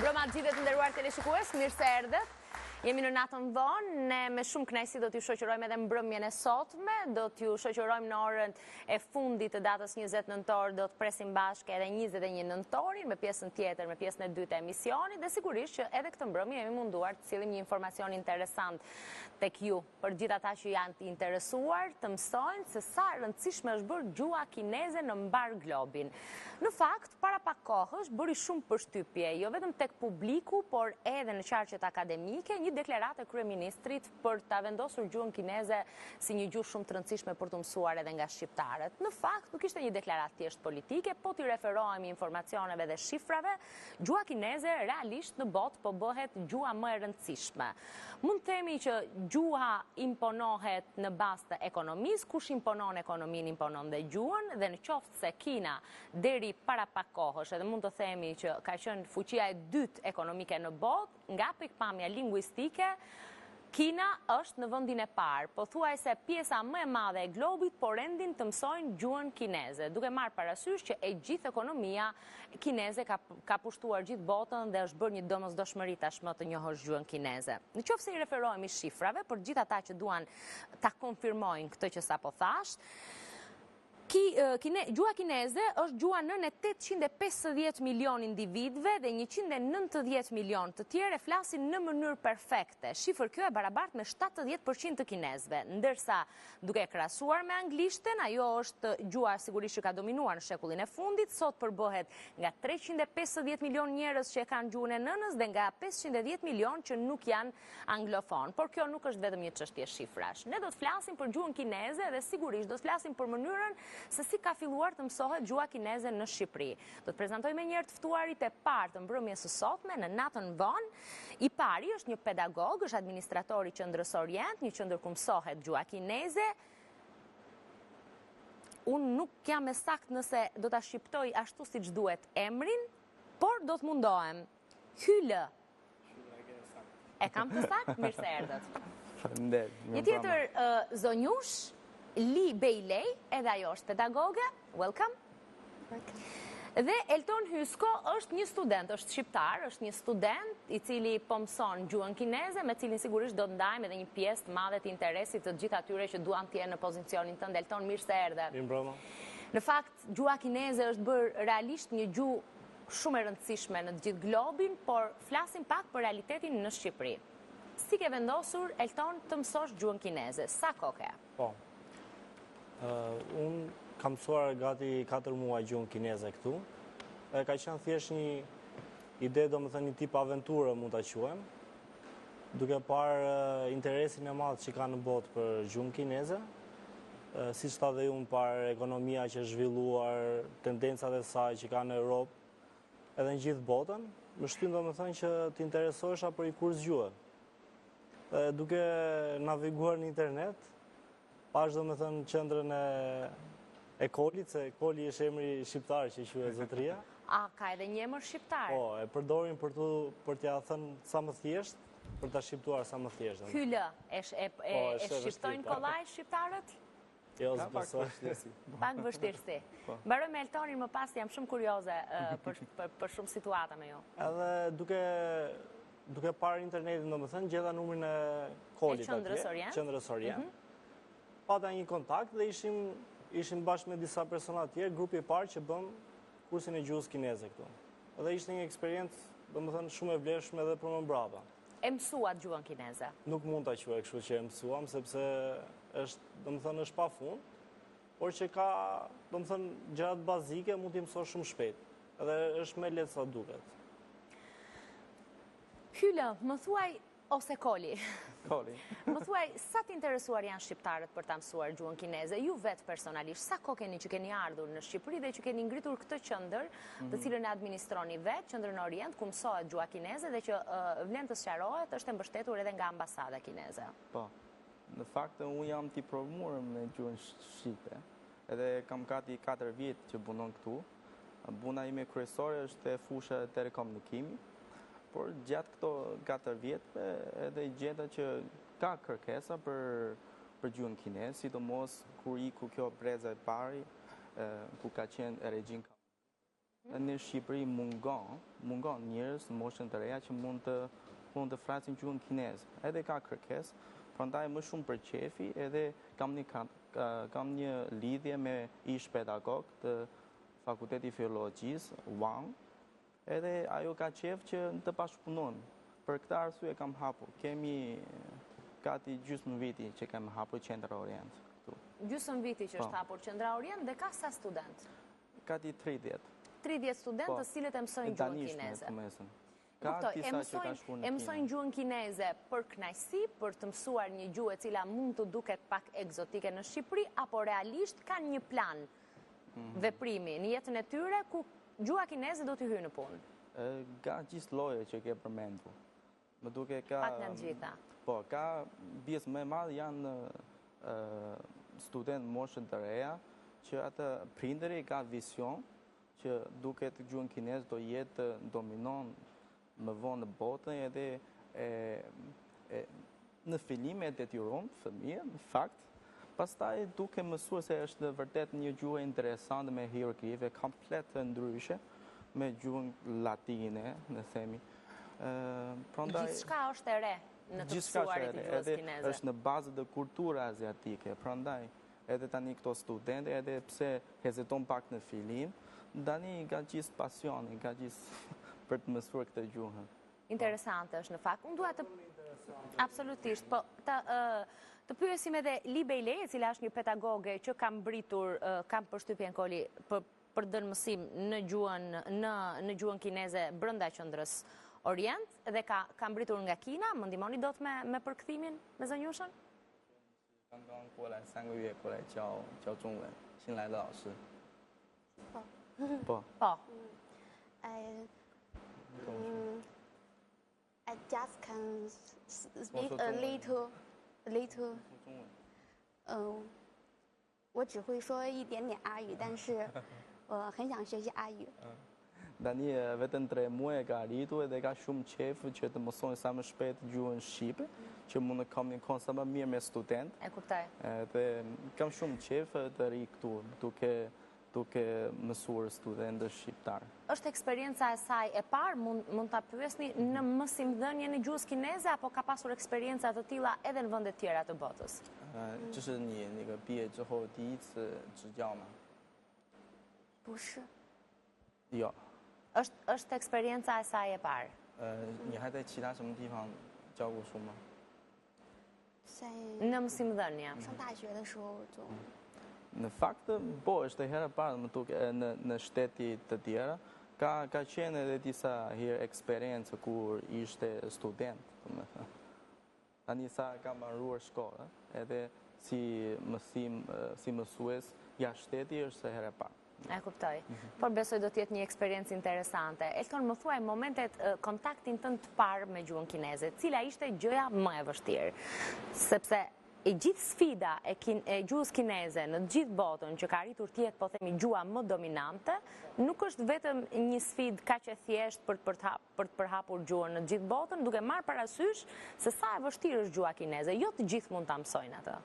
Mbrëma të gjithë të nderuar teleshikues, mirë se erdhët. Jemi në natën vonë, ne me shumë kënaqësi do t'ju shoqërojmë edhe mbrëmjen e sotme, do t'ju shoqërojmë në orën e fundit të datës 20 nëntor, do të presim bashkë edhe 21 nëntorin me pjesën tjetër, me pjesën e dytë e emisionit, dhe sigurisht që edhe këtë mbrëmje jemi munduar të sillim një informacion interesant tek ju, për gjithë ata që janë të interesuar të mësojnë se sa rëndësishme është bërë gjua kineze në mbar globin. Në fakt, para pak kohësh bëri shumë përshtypje, jo vetëm tek publiku, por edhe në qarqet akademike, një deklaratë e kryeministrit për ta vendosur gjuhën kineze si një gjuhë shumë të rëndësishme për të mësuar edhe nga shqiptarët. Në fakt, nuk ishte një deklaratë thjesht politike, po t'i referohemi informacioneve dhe shifrave, gjua kineze realisht në botë po bëhet gjua më e rëndësishme. Mund të themi që gjuha imponohet në bazë të ekonomisë, kush imponon ekonominë imponon dhe gjuhën, dhe në qoftë se Kina deri para pak kohësh, edhe mund të themi që ka qenë fuqia e dytë ekonomike në botë, nga pikpamja lingvistike, Kina është në vendin e parë, pothuajse pjesa më e madhe e globit, por endin të mësojnë gjuhën kineze, duke marrë parasysh që e gjithë ekonomia kineze ka pushtuar gjithë botën dhe është bërë një domosdoshmëri tashmë të njohësh gjuhën kineze. Në qoftë se i referohemi shifrave, për gjithë ata që duan ta konfirmojnë këtë që sapo thash, gjua kineze është gjua nën e 850 milion individëve dhe 190 milion të tjerë e flasin në mënyrë perfekte. Shifër kjo e barabartë me 70% të kinezëve, ndërsa duke krahasuar me anglishten, ajo është gjua sigurisht që ka dominuar në shekullin e fundit, sot përbëhet nga 350 milion njerëz që e kanë gjuhën e nënës dhe nga 510 milion që nuk janë anglofon. Por kjo nuk është vetëm një çështje shifrash. Ne do të flasim për gjuhën kineze dhe sigurisht do të flasim për mënyrën se si ka filluar të mësohet gjua kineze në Shqipëri. Do të prezantoj me njërë të ftuarit e parë të mbrëmjes së sotme në natën vonë. I pari është një pedagog, është administrator i Qendrës Orient, një qendër ku mësohet gjua kineze. Unë nuk jam e saktë nëse do ta shqiptoj ashtu siç duhet emrin, por do të mundohem. Hyllë. E kam të saktë? Mirë se erdhët. Një tjetër zonjush, Li Bejlej, edhe ajo është pedagoge, welcome. Dhe Elton Hysko është një student, është shqiptar, është një student i cili po mëson gjuhën kineze, me cilin sigurisht do të ndajmë edhe një pjesë të madhe të interesit të gjithë atyre që duan të jenë në pozicionin tënd. Elton, mirë se erdhe. Mirëmbrëma. Në fakt, gjua kineze është bërë realisht një gjuhë shumë e rëndësishme në të gjithë globin, por flasim pak për realitetin në Shqipëri. Si ke vendosur, Elton, të mësosh gjuhën kineze? Sa kohë? Po. Unë kam mësuar gati 4 muaj gjuhën kineze këtu. Ka qenë thjesht një ide, do më thënë një tip aventurë mund ta quajmë, duke parë interesin e madh që ka në botë për gjuhën kineze, siç tha dhe unë, parë ekonomia që është zhvilluar, tendencat e saj që ka në Europë, edhe në gjithë botën, më shtyn do më thënë që të interesohesha për i kurs gjuhë. Duke naviguar në internet, pash do me thënë qendrën e Kolit, se Koli është emri shqiptar që quhet zotëria. A, ka edhe një emër shqiptar? Po, e përdorin për t'ja thënë sa më thjesht, për t'a shqiptuar sa më thjesht. Hyllë, e shqiptojnë kollaj shqiptarët? Jo, s'besoj. Pak vështirësi. Mbaroj me Eltonin më pas, jam shumë kurioze për shumë situata me ju. Edhe duke parë internetin, do me thënë, gjeta numrin e Kolit atje, Qendrës Orient. Pata një kontakt dhe ishim bashkë me disa persona tjerë, grupi i parë që bëm kursin e gjuhës kineze këtu. Dhe ishte një eksperiencë, do më thënë, shumë e vlefshme edhe për më mbrapa. E mësuat gjuhën kineze? Nuk mund ta quaj kështu që e mësuam, sepse është, do më thënë, është pafund, por që ka, do më thënë, gjërat bazike mund t'i mësosh shumë shpejt. Edhe është me lehtë sa duket. Hyllë, më thuaj, ose Koli. Koli. Më thuaj, sa t'interesuar janë shqiptarët për ta mësuar gjuhën kineze? Ju vetë personalisht, sa kohë keni që keni ardhur në Shqipëri dhe që keni ngritur këtë qendër, të cilën e administroni vetë, Qendrën Orient, ku mësohet gjua kineze dhe që vlen të sqarohet, është e mbështetur edhe nga ambasada kineze? Po. Në fakt, unë jam t'i provuar me gjuhën shqipe, edhe kam gati 4 vjet që punon këtu. Puna ime kryesore është e fusha e telekomunikimit. Por gjatë këto 4 vjetëve edhe gjeta që ka kërkesa për gjuhën kineze, sidomos kur iku kjo breza e pari, ku ka qenë regjin. Në Shqipëri mungon njerëz në moshën të reja që mund të flasin gjuhën kineze. Edhe ka kërkesë, prandaj më shumë për qefi, edhe kam një lidhje me ish pedagog të Fakulteti Filologjisë, Wang, edhe ajo ka qef që të bashkëpunojmë. Për këtë arsye kam hapur. Kemi gati gjysmë viti që kam hapur Qendra Orient këtu. Gjysmë viti që është hapur Qendra Orient dhe ka sa student? Gati 30. 30 studentë të cilët e mësojnë gjuhën kineze. E mësojnë gjuhën kineze për kënaqësi, për të mësuar një gjuhë e cila mund të duket pak egzotike në Shqipëri, apo realisht kanë një plan veprimi në jetën e tyre ku gjuha kineze do t'i hyjë në punë? Ka gjithë lloje që ke përmendur. Më duke ka Pak nga të gjitha. Po, ka pjesë më e madhe janë studentë moshën të reja që atë prindëri ka vision që duket gjuhën kineze do jetë dominon më vonë në botën edhe në fillim e detyron fëmijën, në fakt, pastaj duke mësuar se është vërtet një gjuhë interesante me hierogrife komplet të ndryshe, me gjuhën latine, në themi. Gjithçka është e re në të mësuarit të gjuhës kineze. Është në bazë të kulturës aziatike, prandaj edhe tani këto studentë, edhe pse heziton pak në fillim, tani ka gjithë pasionin, ka gjithë për të mësuar këtë gjuhën. Interesante është në fakt. Unë dua të absolutisht, po të pyesim edhe Libe Ilej, e cila është një pedagoge që ka mbritur, kam përshtypjen Koli, për dënë mësim në gjuhën kineze brenda Qendrës Orient, dhe ka mbritur nga Kina. Më ndihmoni dot me përkthimin me zonjushën? 刚刚过来3个月过来教中文，新来的老师。不。 I just can speak a little. 我只会说一点点阿语，但是我很想学习阿语。 Tani vetëm 3 muaj e ka arritur edhe ka shumë qef që të mësojnë sa më shpejt gjuhën shqipe, që mund të komunikon sa më mirë me studentë. E kuptoj. Dhe kam shumë qef të ri këtu, duke mësuar studentët shqiptar. Është eksperienca e saj e parë, mund ta pyesni, në mësimdhënie në gjuhës kineze, apo ka pasur eksperienca të tilla edhe në vende të tjera të botës? 这是你那个毕业之后第一次执教吗？ 不是。 有。 është eksperienca e saj e parë. 你还在其他什么地方教过书吗？ Në mësimdhënie. 上大学的时候就 Në fakt, po, është e hera parë më duke në shtete të tjera, ka qenë edhe disa herë eksperiencë kur ishte student, domethënë. Tani sa ka mbaruar shkollën, edhe si mësues jashtë shteti është e hera parë. E kuptoj. Por besoj do t'jetë një eksperiencë interesante. Elton, më thuaj momentet kontaktin tënd të parë me gjuhën kineze, cila ishte gjëja më e vështirë? Sepse e gjithë sfida e gjuhës kineze në gjithë botën që ka arritur të jetë, po themi, gjuha më dominante, nuk është vetëm një sfidë kaq e thjeshtë për të përhapur gjuhën në gjithë botën, duke marrë parasysh se sa e vështirë është gjuha kineze. Jo të gjithë mund ta mësojnë atë.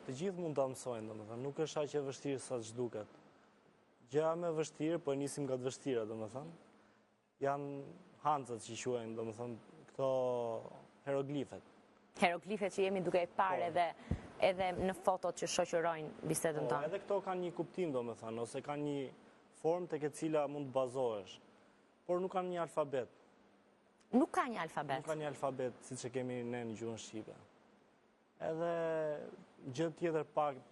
Të gjithë mund ta mësojnë, domethënë, nuk është aq e vështirë sa ç'duket. Gjëja më e vështirë, po nisim nga të vështira, domethënë, janë hancët që quajnë, domethënë, këto hieroglifet. Hieroglifet që jemi duke e parë edhe në fotot që shoqërojnë bisedën tonë. Edhe këto kanë një kuptim, domethënë, ose kanë një formë tek e cila mund të bazohesh, por nuk kanë një alfabet. Nuk ka një alfabet. Nuk ka një alfabet siç e kemi ne në gjuhën shqipe. Edhe gjë tjetër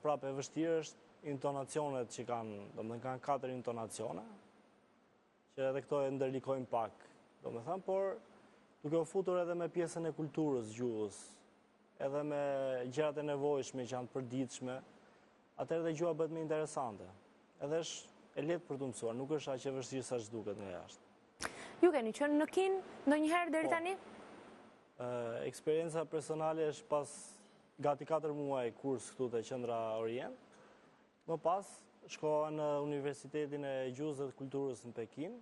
prapë e vështirë është intonacionet që kanë, domethënë kanë 4 intonacione, që edhe këto e ndërlikojnë pak, domethënë, por duke u futur edhe me pjesën e kulturës gjuhës, edhe me gjërat e nevojshme që janë të përditshme, atëherë dhe gjuha bëhet më interesante. Edhe është e lehtë për të mësuar, nuk është aq e vështirë sa ç'duket nga jashtë. Ju keni qenë në Kinë ndonjëherë deri tani? Eksperienca personale është pas gati 4 muaj kurs këtu te Qendra Orient. Më pas shkova në Universitetin e Gjuhës dhe të Kulturës në Pekin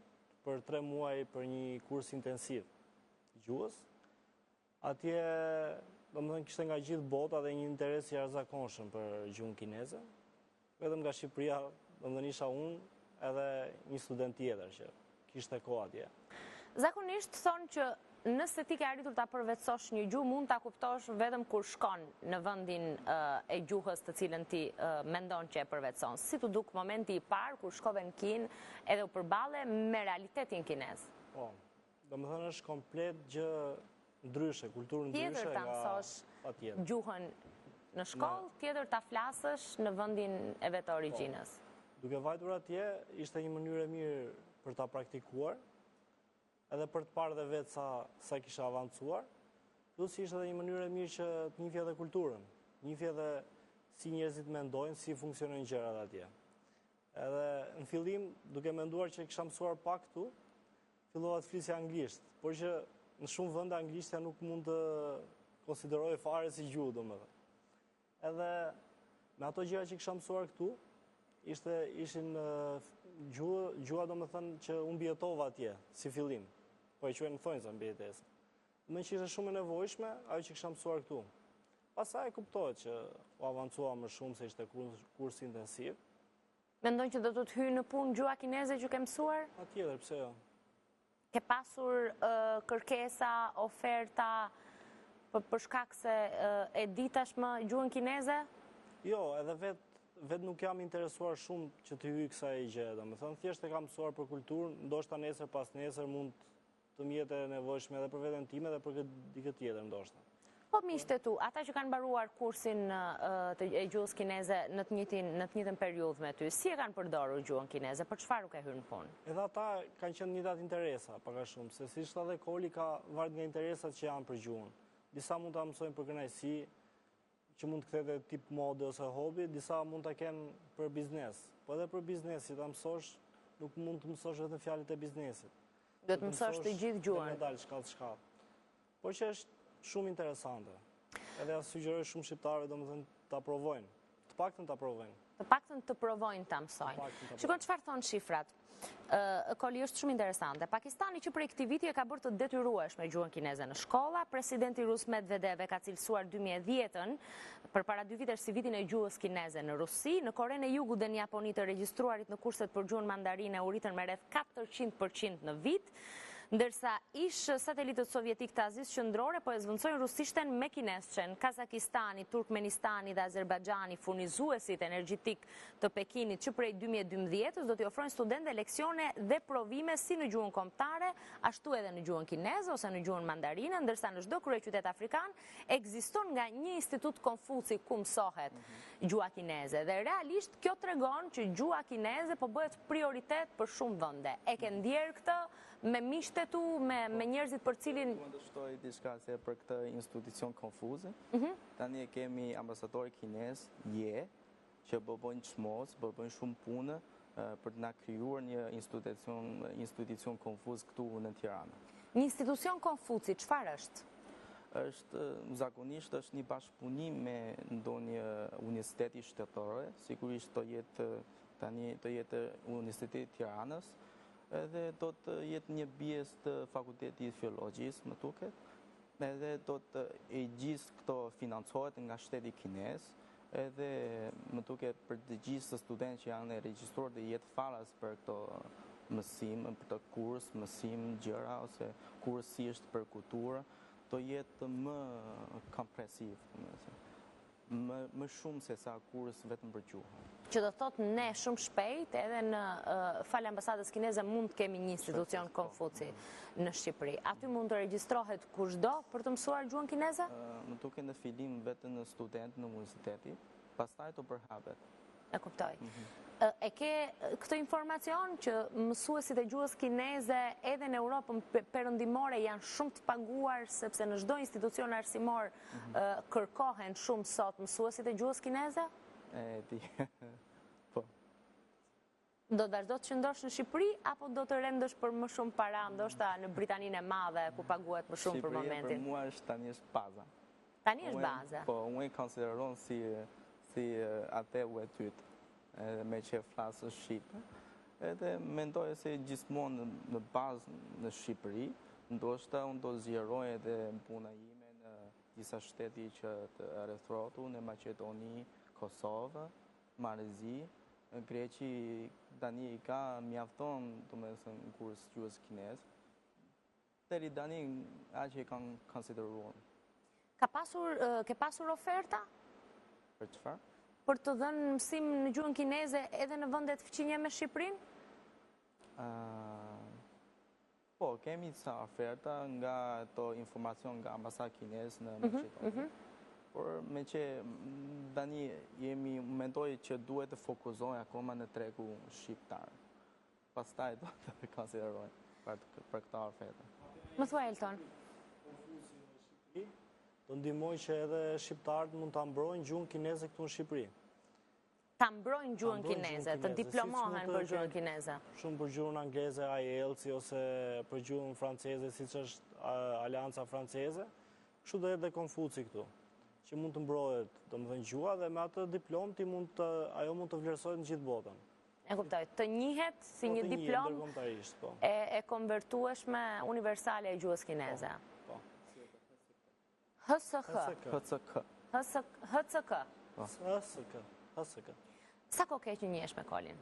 për 3 muaj për një kurs intensiv gjuhës. Atje, domethënë, kishte nga gjithë bota dhe një interes i jashtëzakonshëm për gjuhën kineze. Vetëm nga Shqipëria, domethënë isha unë edhe një student tjetër që kishte kohë atje. Zakonisht thonë që nëse ti ke arritur ta përvetësosh një gjuhë, mund ta kuptosh vetëm kur shkon në vendin e gjuhës të cilën ti mendon që e përvetëson. Si tu duk momenti i parë kur shkove në Kinë edhe u përballe me realitetin kinez? Po, domethënë është komplet gjë ndryshe, kulturë ndryshe Tjetër ta mësosh gjuhën në shkollë, tjetër ta flasësh në vendin e vet të origjinës. Duke vajtur atje, ishte një mënyrë e mirë për ta praktikuar, edhe për të parë dhe vetë sa kisha avancuar, plus ishte edhe një mënyrë e mirë që të njihje edhe kulturën, njihje edhe si njerëzit mendojnë, si funksionojnë gjërat atje. Edhe në fillim, duke menduar që kisha mësuar pak këtu, fillova të flisja anglisht, por që në shumë vende anglishtja nuk mund të konsiderojë fare si gjuhë, domethënë. Edhe me ato gjëra që kisha mësuar këtu, ishin gjuha domethënë që unë mbijetova atje, si fillim. Po e quajnë thonjza mbijetesë. Më që ishte shumë e nevojshme ajo që kisha mësuar këtu. Pastaj kuptohet që u avancua më shumë se ishte kurs intensiv. Mendon që do të të hyjë në punë gjuha kineze që ke mësuar? Patjetër, pse jo? Ke pasur kërkesa, oferta për shkak se e di tashmë gjuhën kineze? Jo, edhe vetë nuk jam interesuar shumë që të hyj kësaj gjë, domethënë thjesht e kam mësuar për kulturën, ndoshta nesër pas nesër mund të më jetë e nevojshme edhe për veten time dhe për dikë tjetër ndoshta. Po miqtë tu, ata që kanë mbaruar kursin e gjuhës kineze në të njëjtën periudhë me ty, si e kanë përdorur gjuhën kineze, për çfarë u ke hyrë në punë? Edhe ata kanë qenë njëjtat interesa, pak a shumë, se si edhe Koli ka varet nga interesat që janë për gjuhën. Disa mund ta mësojnë për kënaqësi, që mund të kthehet tip mode ose hobi, disa mund ta kenë për biznes. Po edhe për biznes, si ta mësosh, nuk mund të mësosh vetëm fjalët e biznesit. Do të mësosh të gjithë gjuhën. Dal shkallë. Por që është shumë interesante. Edhe ja sugjeroj shumë shqiptarëve domethënë ta provojnë. Të paktën ta provojnë. Të paktën të provojnë ta mësojnë. Shikoj çfarë thon shifrat. Koli është shumë interesante. Pakistani që prej këtij viti e ka bërë të detyrueshme gjuhën kineze në shkolla. Presidenti rus Medvedev e ka cilësuar 2010-ën përpara 2 vitesh si vitin e gjuhës kineze në Rusi. Në Korenë e Jugut dhe në Japoni të regjistruarit në kurset për gjuhën mandarine u rritën me rreth 400% në vit. Ndërsa ish satelitët sovjetik të Azisë Qendrore po e zvendçojnë rusishten me kinesçen. Kazakistani, Turkmenistani dhe Azerbajxhani, furnizuesit energjetik të Pekinit që prej 2012 do t'i ofrojnë studentëve leksione dhe provime si në gjuhën kombëtare, ashtu edhe në gjuhën kineze ose në gjuhën mandarine, ndërsa në çdo kryeqytet afrikan ekziston nga një institut Konfuci ku mësohet gjuha kineze. Dhe realisht kjo tregon që gjuha kineze po bëhet prioritet për shumë vende. E ke ndjer këtë me miqtë tu, me njerëzit për cilin... Mund të shtoj diçka se për këtë institucion Konfuzi. Tani e kemi ambasador kinez, që bëjnë çmos, bëjnë shumë punë për të na krijuar një institucion Konfuz këtu në Tiranë. Një institucion Konfuci, çfarë është? Zakonisht është një bashkëpunim me ndonjë universiteti shtetërore, sigurisht të jetë Universiteti i Tiranës, edhe do të jetë një pjesë të Fakultetit Filologjisë, më duket, edhe do të e gjithë këto financohet nga shteti kinez, edhe më duket për të gjithë studentë që janë regjistruar dhe jetë falas për këto mësim, për të kurs, mësim, gjëra, ose kursisht për kulturë, do jetë më kompresiv, më shumë se sa kurs vetëm për gjuhën. Që do thotë ne shumë shpejt edhe në fal ambasadës kineze mund të kemi një institucion Konfuci në Shqipëri. Aty mund të regjistrohet kushdo për të mësuar gjuhën kineze? Më duket në fillim vetëm në student në universiteti, pastaj të përhapet. E kuptoj. E ke këtë informacion që mësuesit e gjuhës kineze edhe në Europën perëndimore janë shumë të paguar sepse në çdo institucion arsimor kërkohen shumë sot mësuesit e gjuhës kineze? Po. Do të vazhdo të qëndrosh në Shqipëri apo do të rendësh për më shumë para, ndoshta në Britaninë e Madhe ku paguhet më shumë për momentin? Shqipëria për mua është tani është baza. Tani është baza. Po, unë e konsideron si ateu e tyt, me që flasë shqipe. Edhe mendoj se gjithmonë në bazë në Shqipëri, ndoshta unë do zgjeroj edhe puna ime në disa shteti që të rrethotu, në Maqedoni, Kosovë, Malezi, Greqi tani ka mjafton, domethënë kurs gjuhës kinez. Deri tani aq e kanë konsideruar. Ke pasur oferta Për çfarë? për të dhënë mësim në gjuhën kineze edhe në vendet fëqinje me Shqipërinë? Po, kemi disa oferta nga ato informacion nga ambasada kineze në Maqedoni. Por me që tani mendoj që duhet të fokuzohen akoma në tregu shqiptar. Pastaj do të konsiderojnë për këta oferta. Më thua, Elton. Do ndihmoj që edhe shqiptarët mund ta mbrojnë gjuhën kineze këtu në Shqipëri. Ta mbrojnë gjuhën kineze, të diplomohen për gjuhën kineze. Shumë për gjuhën angleze, IELTS ose për gjuhën franceze, siç është Alianca Franceze. Kështu do jetë dhe Konfuci këtu, që mund të mbrohet, domethënë gjuha dhe me atë diplomë ajo mund të vlerësohet në gjithë botën. E kuptoj, të njihet si një diplomë e konvertueshme universale e gjuhës kineze. Po. HSK. Sa kohë ke që njesh me Kolin?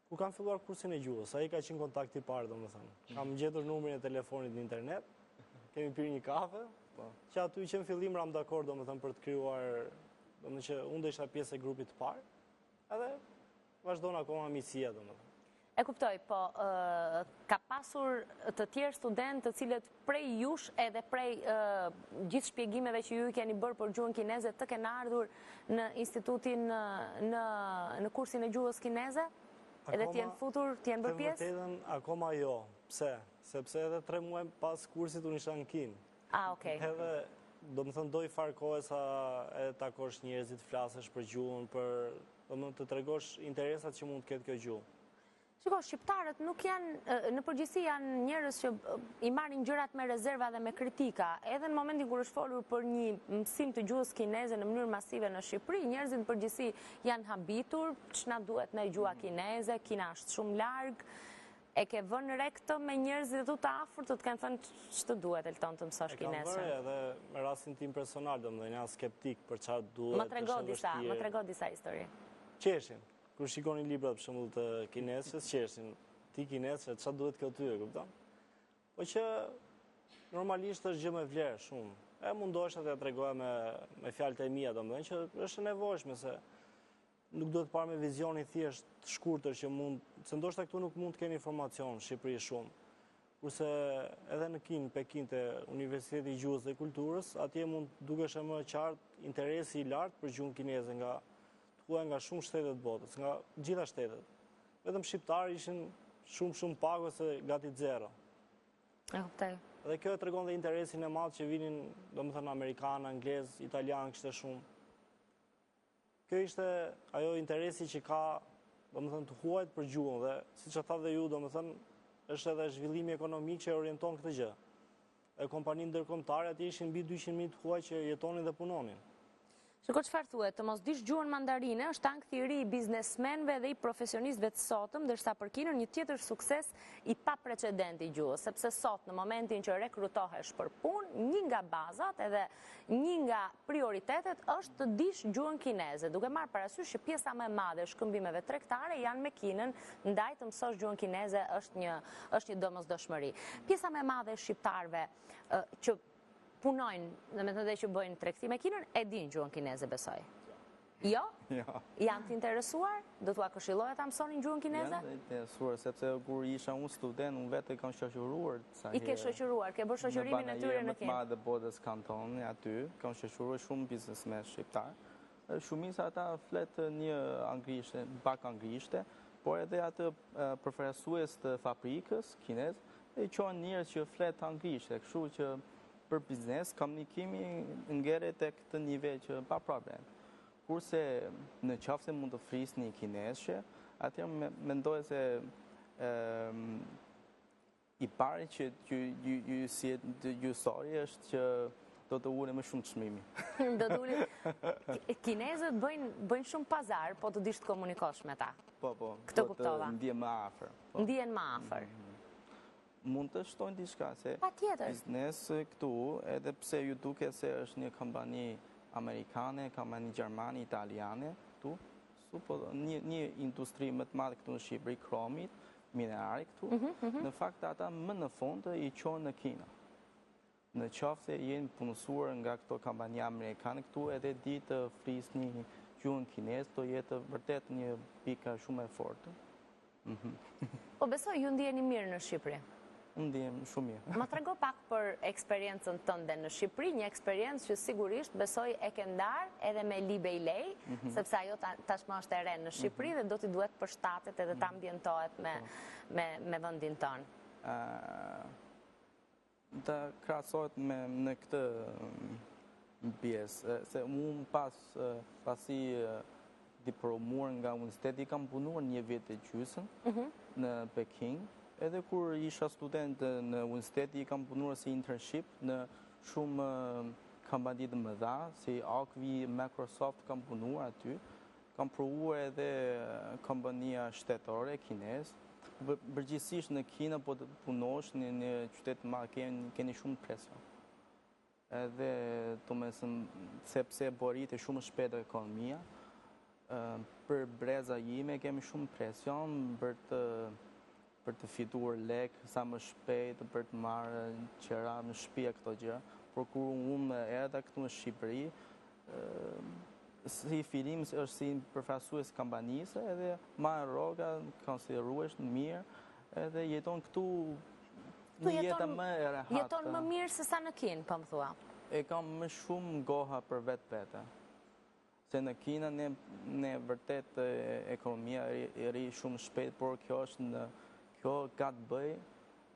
Kur kam filluar kursin e gjuhës, ai ka qenë kontakti i parë, domethënë. Kam gjetur numrin e telefonit në internet, kemi pirë një kafe, që aty që në fillim ram dakord, domethënë për të krijuar, domethënë që unë do isha pjesë e grupit të parë, edhe vazhdon akoma miqësia, domethënë. E kuptoj, po ka pasur të tjerë studentë të cilët prej jush edhe prej gjithë shpjegimeve që ju i keni bërë për gjuhën kineze të kenë ardhur në institutin në kursin e gjuhës kineze? Edhe t'jenë futur, t'jenë bërë pjesë? Të vërtetën, akoma jo. Pse? Sepse edhe 3 muaj pas kursit unë isha në Kinë. Okej. Edhe, do më thënë, doj farë kohë sa edhe takosh njerëzit, flasësh për gjuhën, të tregosh interesat që mund të ketë kjo gjuhë. Shiko, shqiptarët nuk janë, në përgjithësi janë njerëz që i marrin gjërat me rezerva dhe me kritika. Edhe në momentin kur është folur për një mësim të gjuhës kineze në mënyrë masive në Shqipëri, njerëzit në përgjithësi janë habitur, ç'na duhet në gjuha kineze, Kina është shumë larg. E ke vënë re këtë me njerëzit të afërt, të kenë thënë ç'të duhet Elton të mësosh kineze? E kam vënë edhe me rastin tim personal, domethënë jam skeptik për çfarë duhet. Më trego disa histori. Qeshin. Kur shikoni librat për shembull të kinesëve, qeshin, ti kinesëve, çfarë duhet këtu, e kupton? Po që normalisht është gjë me vlerë shumë. E mundohesh atë ja tregoja me fjalët e mia, domethënë që është e nevojshme se nuk duhet parë me vizionin thjesht të shkurtër që se ndoshta këtu nuk mund të kenë informacion në Shqipëri shumë. Kurse edhe në Kinë, Pekin te Universiteti i Gjuhës dhe Kulturës, atje mund dukesh më qartë interesi i lartë për gjuhën kineze nga shumë shtetet botës, nga gjitha shtetet. Vetëm shqiptarë ishin shumë pak ose gati zero. E kuptoj. Dhe kjo e tregon dhe interesin e madh që vinin, domethënë amerikanë, anglez, italianë, kishte shumë. Kjo ishte ajo interesi që ka, domethënë të huajt për gjuhën dhe siç e thatë dhe ju, domethënë është edhe zhvillimi ekonomik që orienton këtë gjë. E kompaninë ndërkombëtare atje ishin mbi 200.000 të huaj që jetonin dhe punonin. Shiko çfarë thuhet, të mos dish gjuhën mandarine është ankthi i ri i biznesmenëve dhe i profesionistëve të sotëm, ndërsa për Kinën një tjetër sukses i paprecedent i gjuhës, sepse sot në momentin që rekrutohesh për punë, një nga bazat edhe një nga prioritetet është të dish gjuhën kineze, duke marrë parasysh që pjesa më e madhe e shkëmbimeve tregtare janë me Kinën, ndaj të mësosh gjuhën kineze është një domosdoshmëri. Pjesa më e madhe e shqiptarëve që punojnë, dhe me të dhe që bëjnë tregti me Kinën, e din gjuhën kineze, besoj. Jo? Jo. Janë të interesuar? Do t'ua këshilloja ta mësonin gjuhën kineze? Janë të interesuar, sepse kur isha unë student, unë vetë kam shoqëruar. I ke shoqëruar, ke bërë shoqërimin e tyre në Kinë? Në madhe botës kantoni aty, kam shoqëruar shumë biznesmen shqiptar. Shumica ata flet një anglishte, pak anglishte, por edhe atë përfaqësues të fabrikës kinez, e quajnë njerëz që flet anglishte, kështu që për biznes, komunikimi ngjerë tek këtë nivel që pa problem. Kurse në qoftë se mund të flisni kinesisht, atëherë mendoj se i pari që ju sori është që do të ulë më shumë çmimi. Do të ulë. Kinezët bëjnë shumë pazar, po të dish të komunikosh me ta. Po. Këtë kuptova. Ndihen më afër. Ndihen më afër. Mund të shtojnë diçka se biznes këtu, edhe pse ju duket se është një kompani amerikane, kompani gjermane, italiane këtu, kështu, po një industri më të madhe këtu në Shqipëri, kromit, minerarik këtu, në fakt ata më në fund i qonë në Kina. Në qoftë se jenë punësuar nga këto kompania amerikane këtu edhe di të flisni gjuhën kinez, do jetë vërtet një pika shumë e fortë. Po besoj ju ndjeni mirë në Shqipëri. Unë ndihem shumë mirë. Ma trego pak për eksperiencën tënde në Shqipëri, një eksperiencë që sigurisht besoj e ke ndarë edhe me Libe i Lej, sepse ajo tashmë është e re në Shqipëri dhe do t'i duhet përshtatet edhe ta ambientohet me vendin tonë. Të krahasohet në këtë pjesë, se unë pasi diplomuar nga universiteti kam punuar një vit e gjysmë në Peking. Edhe kur isha student në universiteti kam punuar si internship në shumë kompani të mëdha, si Acquis, Microsoft kam punuar aty. Kam provuar edhe kompania shtetore kinez. Përgjithsisht në Kina po të punosh në një qytet të madh keni shumë presion. Edhe sepse po rritet shumë shpejt ekonomia, për breza ime kemi shumë presion për të fituar lek sa më shpejt, për të marrë qera në shtëpi këto gjëra. Por kur unë erdha këtu në Shqipëri, si fillim është si përfaqësues kompanisë, edhe marr rroga, konsideruesh mirë, edhe jeton këtu një jetë më e rehatë. Jeton më mirë se sa në Kinë, po më thua. E kam më shumë goha për vetë. Se në Kina ne vërtet ekonomia e rri shumë shpejt, por kjo ka të bëj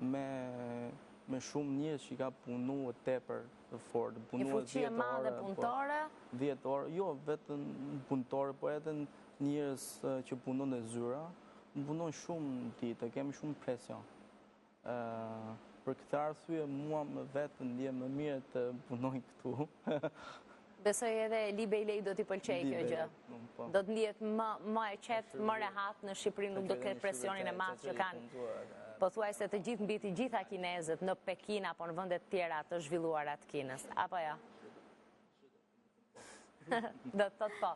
me shumë njerëz që ka punu tepër të fortë. Një fuqi e madhe punëtore? 10 orë, jo vetëm punëtore, po edhe njerëz që punon në zyra, punon shumë ditë, kemi shumë presion. Për këtë arsye mua vetë ndjem më mirë të punoj këtu. Besoj edhe Libe i Lej do t'i pëlqej kjo gjë. Do të ndihet më e qetë, më rehat në Shqipëri, nuk do ketë presionin e madh që kanë. Po thuaj se të gjithë mbi të gjitha kinezët në Pekin apo në vendet tjera të zhvilluara të Kinës, apo jo? Do të thotë po.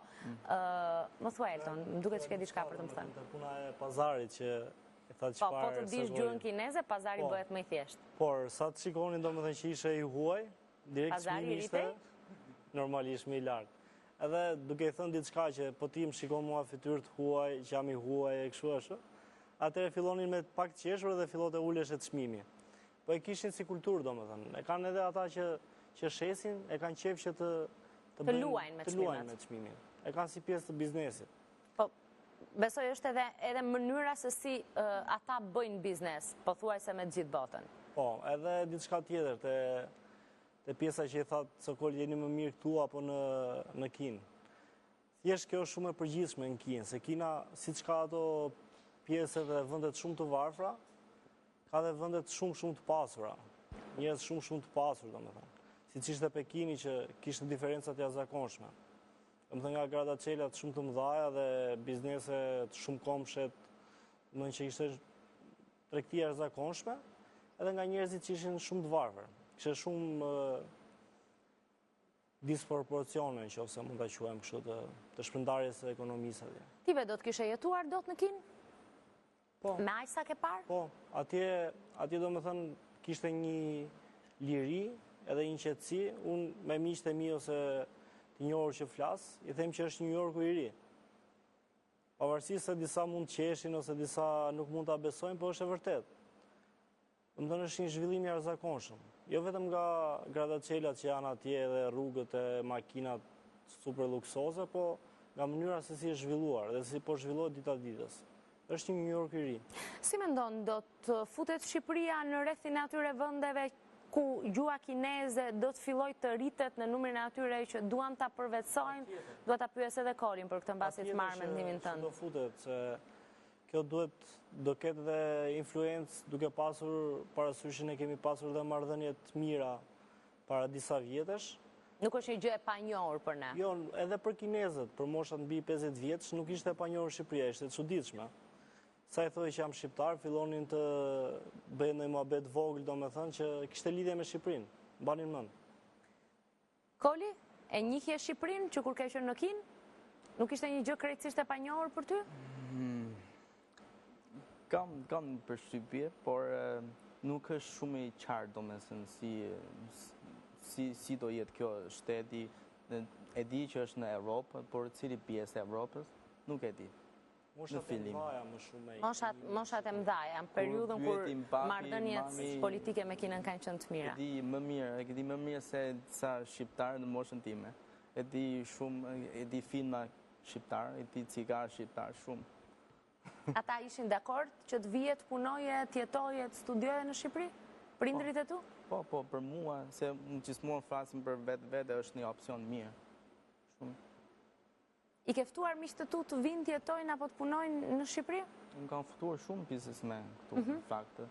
Më thuaj Elton, më duket që ke diçka për të më thënë. Puna e pazarit që e tha çfarë. Po të dish gjuhën kineze, pazari bëhet më i thjeshtë. Por sa të shikonin domethënë që ishte i huaj, direkt çmimi ishte normalisht më i lartë. Edhe duke i thënë diçka që po ti më shikon mua fytyrë të huaj, që jam i huaj e kështu ashtu, atëherë fillonin me pak qeshur dhe fillot e ulesh e çmimi. Po e kishin si kulturë domethënë. E kanë edhe ata që shesin, e kanë qejf që të luajnë me çmimin. E kanë si pjesë të biznesit. Po besoj është edhe mënyra se si ata bëjnë biznes, pothuajse me gjithë botën. Po, edhe diçka tjetër te pjesa që i thatë Sokol jeni më mirë këtu apo në Kinë. Thjesht kjo është shumë e përgjithshme në Kinë, se Kina, siç ka ato pjesë dhe vendet shumë të varfra, ka dhe vendet shumë të pasura. Njerëz shumë të pasur, domethënë. Siç ishte Pekini që kishte diferenca të jashtëzakonshme. Domethënë nga gradaçelat shumë të mëdha dhe biznese të shumë komshet, domethënë që ishte tregtia e jashtëzakonshme, edhe nga njerëzit që ishin shumë të varfër. Kishte shumë disproporcione, nëse mund ta quajmë kështu, të shpërndarjes së ekonomisë atje. Tive do të kishe jetuar dot në Kinë? Po. Me aq sa ke parë? Po, atje domethënë kishte një liri edhe një qetësi. Unë me miqtë e mi ose të njohur që flas, i them që është New Yorku i ri. Pavarësisht se disa mund të qeshin ose disa nuk mund ta besojnë, po është e vërtetë. Domethënë është një zhvillim i jashtëzakonshëm. Jo vetëm nga gradaçelat që janë atje dhe rrugët e makinat super luksoze, po nga mënyra se si është zhvilluar dhe si po zhvillohet dita ditës. Është një New York i ri. Si mendon, do të futet Shqipëria në rrethin e atyre vendeve ku gjuha kineze do të filloj të rritet në numrin e atyre që duan ta përvetsojnë? Dua ta pyes edhe Kolin për këtë mbasi të marrë mendimin tënd. Do futet se kjo do ketë dhe influencë duke pasur parasyshin e kemi pasur dhe marrëdhënie të mira para disa vjetësh. Nuk është një gjë e panjohur për ne. Jo, edhe për kinezët, për moshat mbi 50 vjeç, nuk ishte e panjohur Shqipëria, ishte e çuditshme. Sa i thoi që jam shqiptar, fillonin të bëjnë një muhabet vogël, domethënë që kishte lidhje me Shqipërinë. Mbanin mend. Koli, e njihje Shqipërinë që kur ke qenë në Kinë? Nuk ishte një gjë krejtësisht e panjohur për ty? Kam përshtypje, por nuk është shumë i qartë, domethënë si do jetë kjo shteti. E di që është në Europë, por cili pjesë e Evropës, nuk e di. Moshat e mdhaja më shumë e... Moshat e mdhaja, në periudhën kur marrëdhëniet politike me Kinën kanë qenë të mira. E di më mirë se sa shqiptarë në moshën time. E di filma shqiptar, e di cigarë shqiptar shumë. Ata ishin dakord që të vijet punoje, të jetoje, të studioje në Shqipëri? Prindrit e tu? Po, për mua, se gjithmonë flasim për vetë është një opcion mirë. Shumë. I ke ftuar miqtë të tu të vinë të jetojnë apo të punojnë në Shqipëri? Më kanë ftuar shumë biznesmen këtu, në faktë.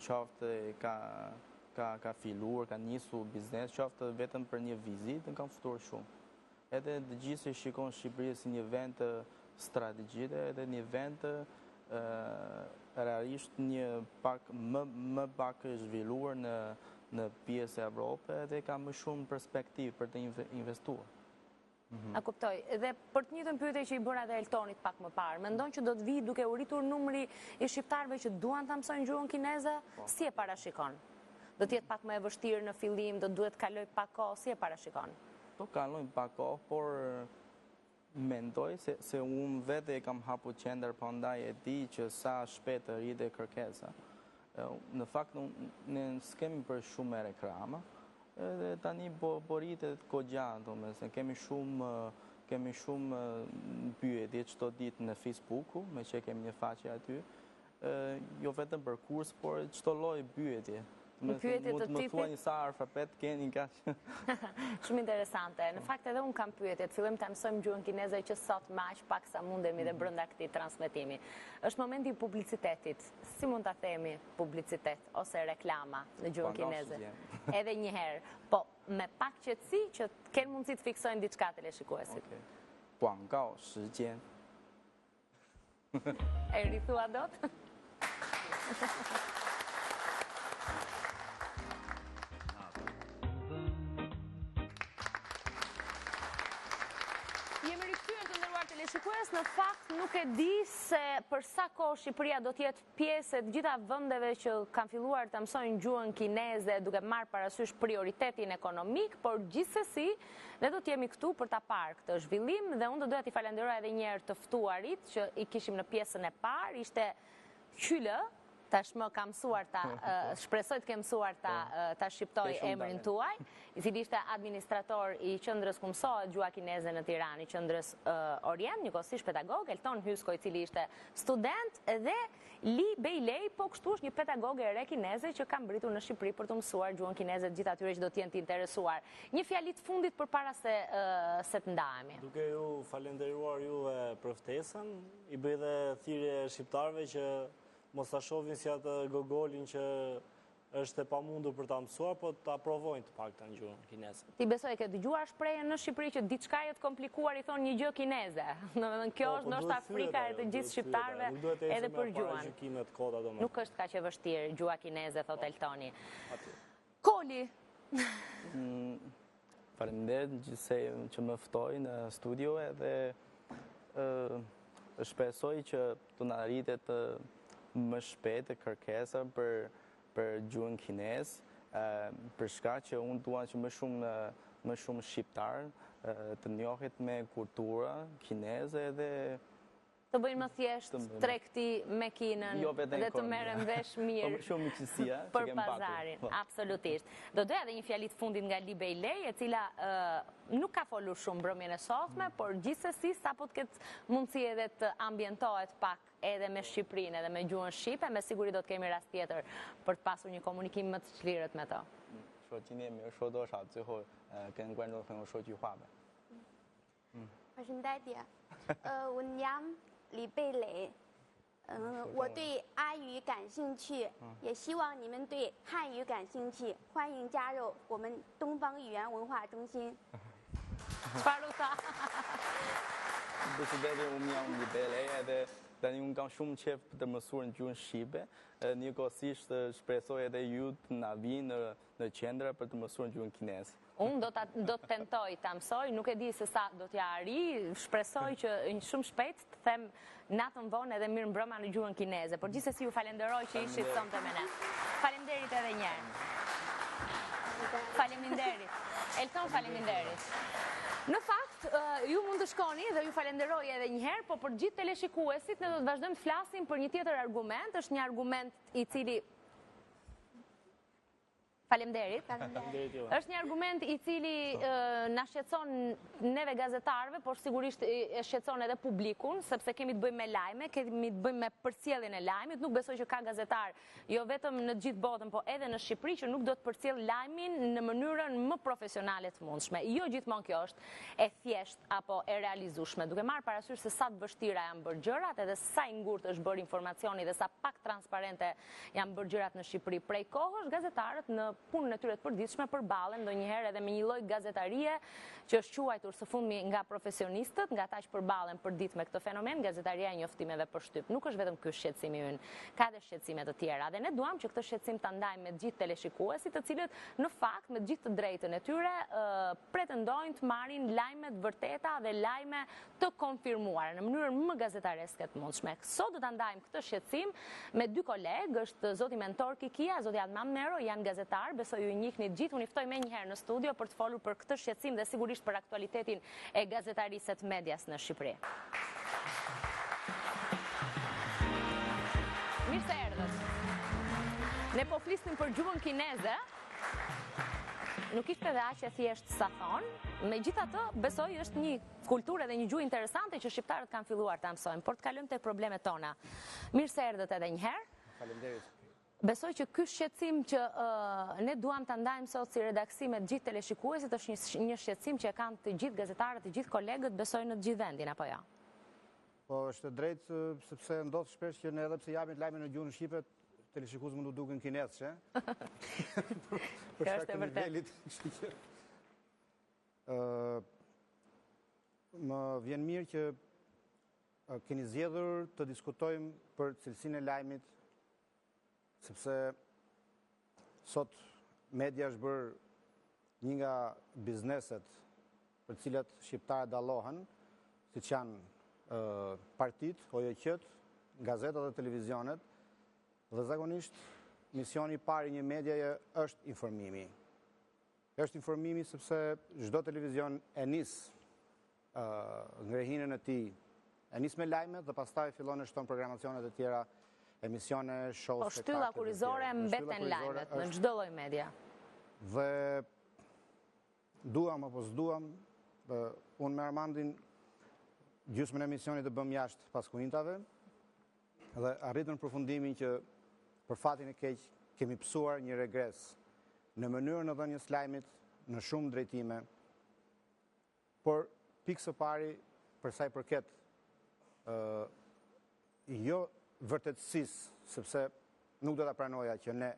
Qoftë ka filluar, ka njësu biznes, qoftë vetëm për një vizitë, më kanë ftuar shumë. Edhe të gjithë se shikon Shqipëri si një vend strategjike, edhe një vend realisht një pak më pak zhvilluar në pjesë e Evropë, edhe ka më shumë perspektivë për të investuar. A kuptoj. Dhe për të njëjtën pyetje që i bëra edhe Eltonit pak më parë, mendon që do të vijë duke u rritur numri i shqiptarëve që duan ta mësojnë gjuhën kineze? Si e parashikon? Do të jetë pak më e vështirë në fillim, do duhet kaloj pak kohë, si e parashikon? Do kalojnë pak kohë, por mendoj se unë vetë e kam hapur qendër, prandaj e di që sa shpejt të rritet kërkesa. Në fakt ne s'kemi për shumë reklama, edhe tani po rritet goxha, domethënë kemi shumë pyetje çdo ditë në Facebooku, me që kemi një faqe aty. Jo vetëm për kurs, por çdo lloj pyetje. Mund të më thua një sa alfabet keni nga që... Shumë interesante. Në fakt edhe unë kam pyetje, të fillim të mësojmë gjuhën kineze që sot me aq pak sa mundemi dhe brenda këtij transmetimi. Është momenti i publicitetit. Si mund ta themi publicitet ose reklama në gjuhën kineze? Edhe një herë, po me pak qetësi që të kenë mundësi të fiksojnë diçka teleshikuesit. Guangao shigjian. E rithua dot? Jemi rikthyer të nderuar teleshikues, në fakt nuk e di se për sa kohë Shqipëria do të jetë pjesë e të gjitha vendeve që kanë filluar të mësojnë gjuhën kineze duke marrë parasysh prioritetin ekonomik, por gjithsesi ne do të jemi këtu për ta parë këtë zhvillim dhe unë do doja t'i falenderoj edhe një herë të ftuarit që i kishim në pjesën e parë, ishte Qylë. Tashmë ka mësuar shpresoj të ke mësuar ta shqiptoj emrin tuaj, i cili ishte administrator i qendrës ku mësohet gjuha kineze në Tiranë, i qendrës Orient, njëkohësisht pedagog, Elton Hysko, i cili ishte student, dhe Li Bejlej, po kështu është një pedagog e re kineze që ka mbritur në Shqipëri për të mësuar gjuhën kineze të gjithë atyre që do të jenë të interesuar. Një fjali të fundit përpara se të ndahemi. Duke ju falenderuar juve për ftesën, i bëj dhe thirrje shqiptarëve që mos ta shohin si atë gogolin që është e pamundur për ta mësuar, po ta provojnë të paktën gjuhën kineze. Ti besoj ke dëgjuar shprehjen në Shqipëri që diçka e të komplikuar i thonë një gjë kineze. Domethënë kjo është ndoshta frika e të gjithë shqiptarëve edhe për gjuhën. Nuk është kaq e vështirë gjuha kineze, thot Eltoni. Koli. Faleminderit gjithsej që më ftoi në studio edhe shpresoj që të na rritet më shpejt e kërkesa për gjuhën kinez, për shkak që unë dua që më shumë shqiptar të njohet me kultura kineze dhe të bëjnë më thjesht tregti me Kinën dhe të merren vesh mirë për pazarin. Absolutisht. Do doja edhe një fjali të fundit nga Li Bejlej, e cila nuk ka folur shumë mbrëmjen e sotme, por gjithsesi sapo të ketë mundësi edhe të ambientohet pak edhe me Shqipërinë edhe me gjuhën shqipe, me siguri do të kemi rast tjetër për të pasur një komunikim më të çlirët me to. 说今天没有说多少，最后跟观众朋友说句话呗。我是戴迪，我娘李贝蕾，我对阿语感兴趣，也希望你们对汉语感兴趣，欢迎加入我们东方语言文化中心。Bisedeve unë jam një Bejlej edhe tani unë kam shumë qef të mësuar në gjuhën shqipe, njëkohësisht shpresoj edhe ju të na vini në qendra për të mësuar në gjuhën kineze. Unë do të tentoj të mësoj, nuk e di se sa do t'ja arri, shpresoj që shumë shpejt të them natën vonë edhe mirë mbrëma në gjuhën kineze, por gjithsesi ju falenderoj që ishit sonte me ne. Faleminderit edhe një herë. Faleminderit. Elton, faleminderit. Në fakt, ju mund të shkoni dhe ju falenderoj edhe një herë, po për gjithë teleshikuesit ne do të vazhdojmë të flasim për një tjetër argument, është një argument i cili Faleminderit. Është një argument i cili na shqetëson neve gazetarëve, por sigurisht e shqetëson edhe publikun, sepse kemi të bëjmë me lajme, kemi të bëjmë me përcjelljen e lajmit. Nuk besoj që ka gazetar, jo vetëm në gjithë botën, po edhe në Shqipëri, që nuk do të përcjell lajmin në mënyrën më profesionale të mundshme. Jo gjithmonë kjo është e thjesht apo e realizueshme, duke marrë parasysh se sa të vështira janë bërë gjërat, edhe sa i ngurtë është bërë informacioni dhe sa pak transparente janë bërë gjërat në Shqipëri. Prej kohësh gazetarët në punën e tyre të përditshme përballen ndonjëherë edhe me një lloj gazetarie që është quajtur së fundmi nga profesionistët, nga ata që përballen përditshme me këtë fenomen, gazetaria e njoftimeve për shtyp. Nuk është vetëm ky shqetësimi ynë, ka edhe shqetësime të tjera. Dhe ne duam që këtë shqetësim ta ndajmë me të gjithë teleshikuesit, të cilët në fakt me të gjithë të drejtën e tyre pretendojnë të marrin lajme të vërteta dhe lajme të konfirmuara në mënyrën më gazetareske të mundshme. Sot do ta ndajmë këtë shqetësim me dy kolegë, është zoti Mentor Kikia, zoti Adnan Mero, janë gazetar, besoj ju njihni të gjithë, unë i ftoj me njëherë në studio për të folur për këtë shqetësim dhe sigurisht për aktualitetin e gazetarisë të medias në Shqipëri. Mirë se erdhët. Ne po flisnim për gjuhën kineze, nuk ishte edhe aq e thjeshtë sa thonë, megjithatë besoj është një kulturë dhe një gjuhë interesante që shqiptarët kanë filluar ta mësojnë, por të kalojmë tek problemet tona. Mirë se erdhët edhe një herë. Faleminderit. Besoj që ky shqetësim që ne duam ta ndajmë sot si redaksi me të gjithë teleshikuesit është një shqetësim që e kanë të gjithë gazetarët, të gjithë kolegët, besoj në të gjithë vendin, apo jo? Po është drejtë, sepse ndodh shpesh që ne edhe pse japim lajmin në gjuhën shqipe, teleshikues më duken kinezë, për shkak të nivelit, kështu që më vjen mirë që keni zgjedhur të diskutojmë për cilësinë e lajmit, sepse sot media është bërë një nga bizneset për cilat shqiptarët dallohen, siç janë partit, OJQ-t, gazetat dhe televizionet, dhe zakonisht misioni i parë i një medieje është informimi. Është informimi sepse çdo televizion e nis ngrehinën e tij, e nis me lajme dhe pastaj fillon të shton programacionet e tjera, emisione, show, po shtylla kurrizore mbeten lajmet në çdo lloj media. Dhe duam apo s'duam, unë me Armandin gjysmën e emisionit të bëm jashtë paskuintave dhe arritëm në përfundimin që për fatin e keq kemi pësuar një regres në mënyrën e dhënies lajmit në shumë drejtime, por pikë së pari për sa i përket jo vërtetësisë, sepse nuk do ta pranoja që ne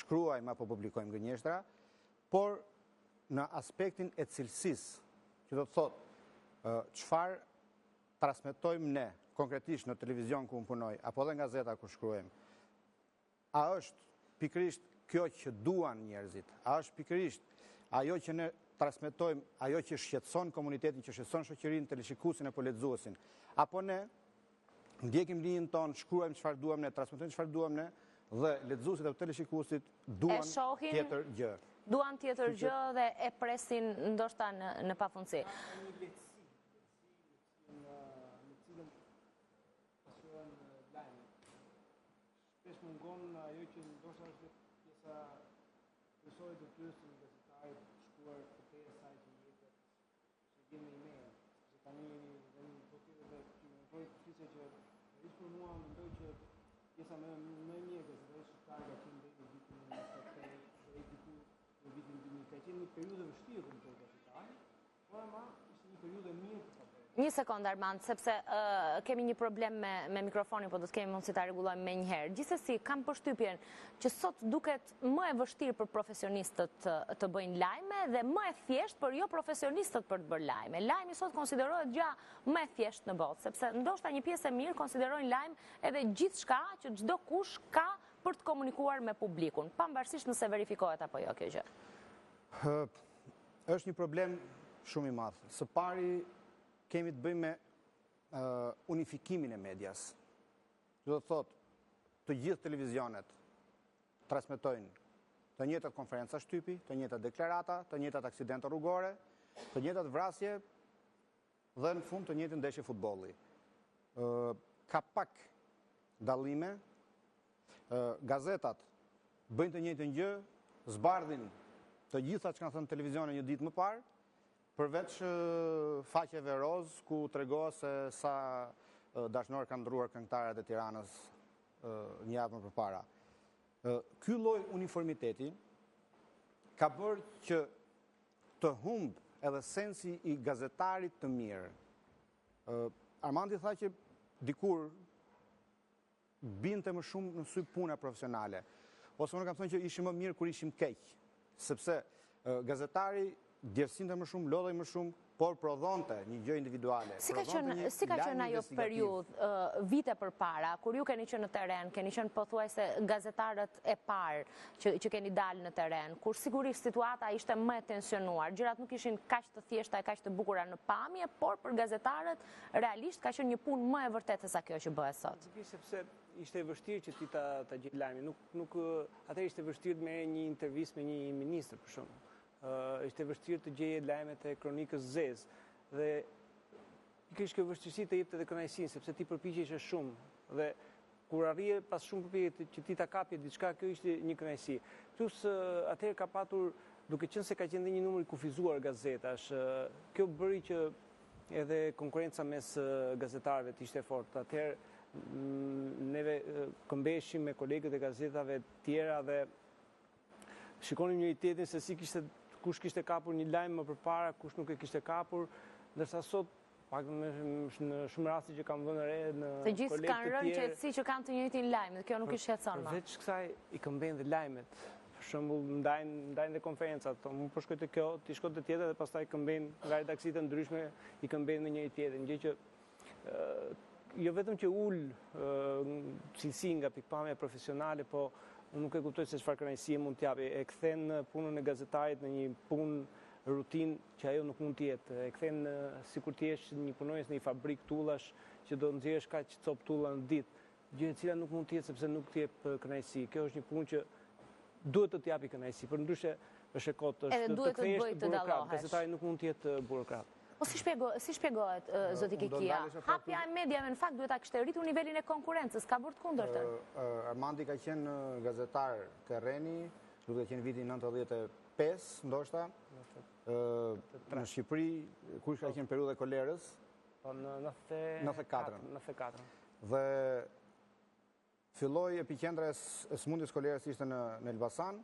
shkruajmë apo publikojmë gënjeshtra, por në aspektin e cilësisë, që do të thotë çfarë transmetojmë ne konkretisht në televizion ku unë punoj, apo dhe nga gazeta ku shkruajmë. A është pikërisht kjo që duan njerëzit? A është pikërisht ajo që ne transmetojmë, ajo që shqetëson komunitetin, që shqetëson shoqërinë, teleshikuesin apo lexuesin? Apo ne ndjekim linjën tonë, shkruajmë çfarë duam ne, transmetojmë çfarë duam ne, dhe lexuesit apo teleshikuesit duan tjetër gjë. Duan tjetër gjë dhe e presin ndoshta në pafundësi. Shpesh mungon ajo që ndoshta është pjesa kryesore e detyrës së gazetarit shkruar për asaj që jetet, shërbim me email. Se tani do të thotë që për mua mendoj që pjesa më e mirë e gazetës shqiptare ka qenë deri në vitin 1998, deri diku në vitin 2000. Ka qenë një periudhë vështirë për gazetarë, por ama ishte një periudhë e mirë për ta. Një sekond, Armand, sepse kemi një problem me mikrofonin, po do të kemi mundësi ta rregullojmë me njëherë. Gjithsesi, kam përshtypjen që sot duket më e vështirë për profesionistët të bëjnë lajme dhe më e thjeshtë për jo profesionistët për të bërë lajme. Lajmi sot konsiderohet gjë më e thjeshtë në botë, sepse ndoshta një pjesë e mirë konsiderojnë lajm edhe gjithçka që çdo kush ka për të komunikuar me publikun, pavarësisht nëse verifikohet apo jo kjo gjë. Është një problem shumë i madh. Së pari kemi të bëjmë me unifikimin e medias. Do të thotë, të gjithë televizionet transmetojnë të njëjtat konferenca shtypi, të njëjtat deklarata, të njëjtat aksidente rrugore, të njëjtat vrasje dhe në fund të njëjtin ndeshje futbolli. Ka pak dallime, gazetat bëjnë të njëjtën gjë, zbardhin të gjitha që kanë thënë televizionin një ditë më parë, përveç faqeve roz ku tregohet se sa dashnor kanë ndruar këngëtarët e Tiranës një javë më përpara. Ky lloj uniformiteti ka bërë që të humb edhe sensi i gazetarit të mirë. Armandi tha që dikur binte më shumë në sy puna profesionale. Ose unë kam thënë që ishim më mirë kur ishim keq, sepse gazetari djersinte më shumë, lodhej më shumë, por prodhonte një gjë individuale. Si ka qenë ajo periudhë, vite përpara, kur ju keni qenë në teren, keni qenë pothuajse gazetarët e parë që keni dalë në teren, kur sigurisht situata ishte më e tensionuar, gjërat nuk ishin kaq të thjeshta e kaq të bukura në pamje, por për gazetarët realisht ka qenë një punë më e vërtetë se sa kjo që bëhet sot. Sepse ishte vështirë që ti ta gjej lajmin, atëherë ishte vështirë me një intervistë me një ministër për shembull. Ishte vështirë të gjeje lajmet e kronikës zezë dhe kishte kjo vështirësi të jepte edhe kënaqësinë sepse ti përpiqesh shumë dhe kur arrije pas shumë përpjekje që ti ta kapje diçka, kjo ishte një kënaqësi. Plus atëherë ka patur, duke qenë se ka qenë një numër i kufizuar gazetash, kjo bëri që edhe konkurenca mes gazetarëve të ishte fortë. Atëherë neve këmbeshim me kolegët e gazetave tjera dhe shikonim njëri tjetrin se si kush kishte kapur një lajm më përpara, kush nuk e kishte kapur, ndërsa sot pak në shumë raste që kam vënë re në të gjithë kanë rënë qetësi që kanë të njëjtin lajm, dhe kjo nuk i shqetëson më. Veç kësaj i këmbejnë dhe lajmet. Për shembull ndajnë dhe konferencat. Unë po shkoj te kjo, ti shko te tjetër dhe pastaj këmbejnë nga redaksitë të ndryshme, i këmbejnë me njëri tjetrin, gjë që jo vetëm që ul cilësi nga pikpamja profesionale, po unë nuk e kuptoj se çfarë kënaqësie mund t'japi. E kthen punën e gazetarit në një punë rutinë që ajo nuk mund të jetë. E kthen sikur ti jesh një punonjës në një fabrikë tullash që do nxjerrësh kaq cop tulla në ditë, gjë e cila nuk mund të jetë sepse nuk të jep kënaqësi. Kjo është një punë që duhet të t'japi kënaqësi, përndryshe është e kotë, është të kthehesh burokrat. Gazetari nuk mund të jetë burokrat. Po si shpjegohet, zoti Kikia? Hapja e mediave në fakt duhet ta kishte rritur nivelin e konkurrencës, ka bërë të kundërtën. Armandi ka qenë gazetar terreni, duke qenë viti 95, ndoshta. Në Shqipëri, kush ka qenë periudha e kolerës? Në 94. Dhe filloi epiqendra e sëmundjes kolerës ishte në Elbasan.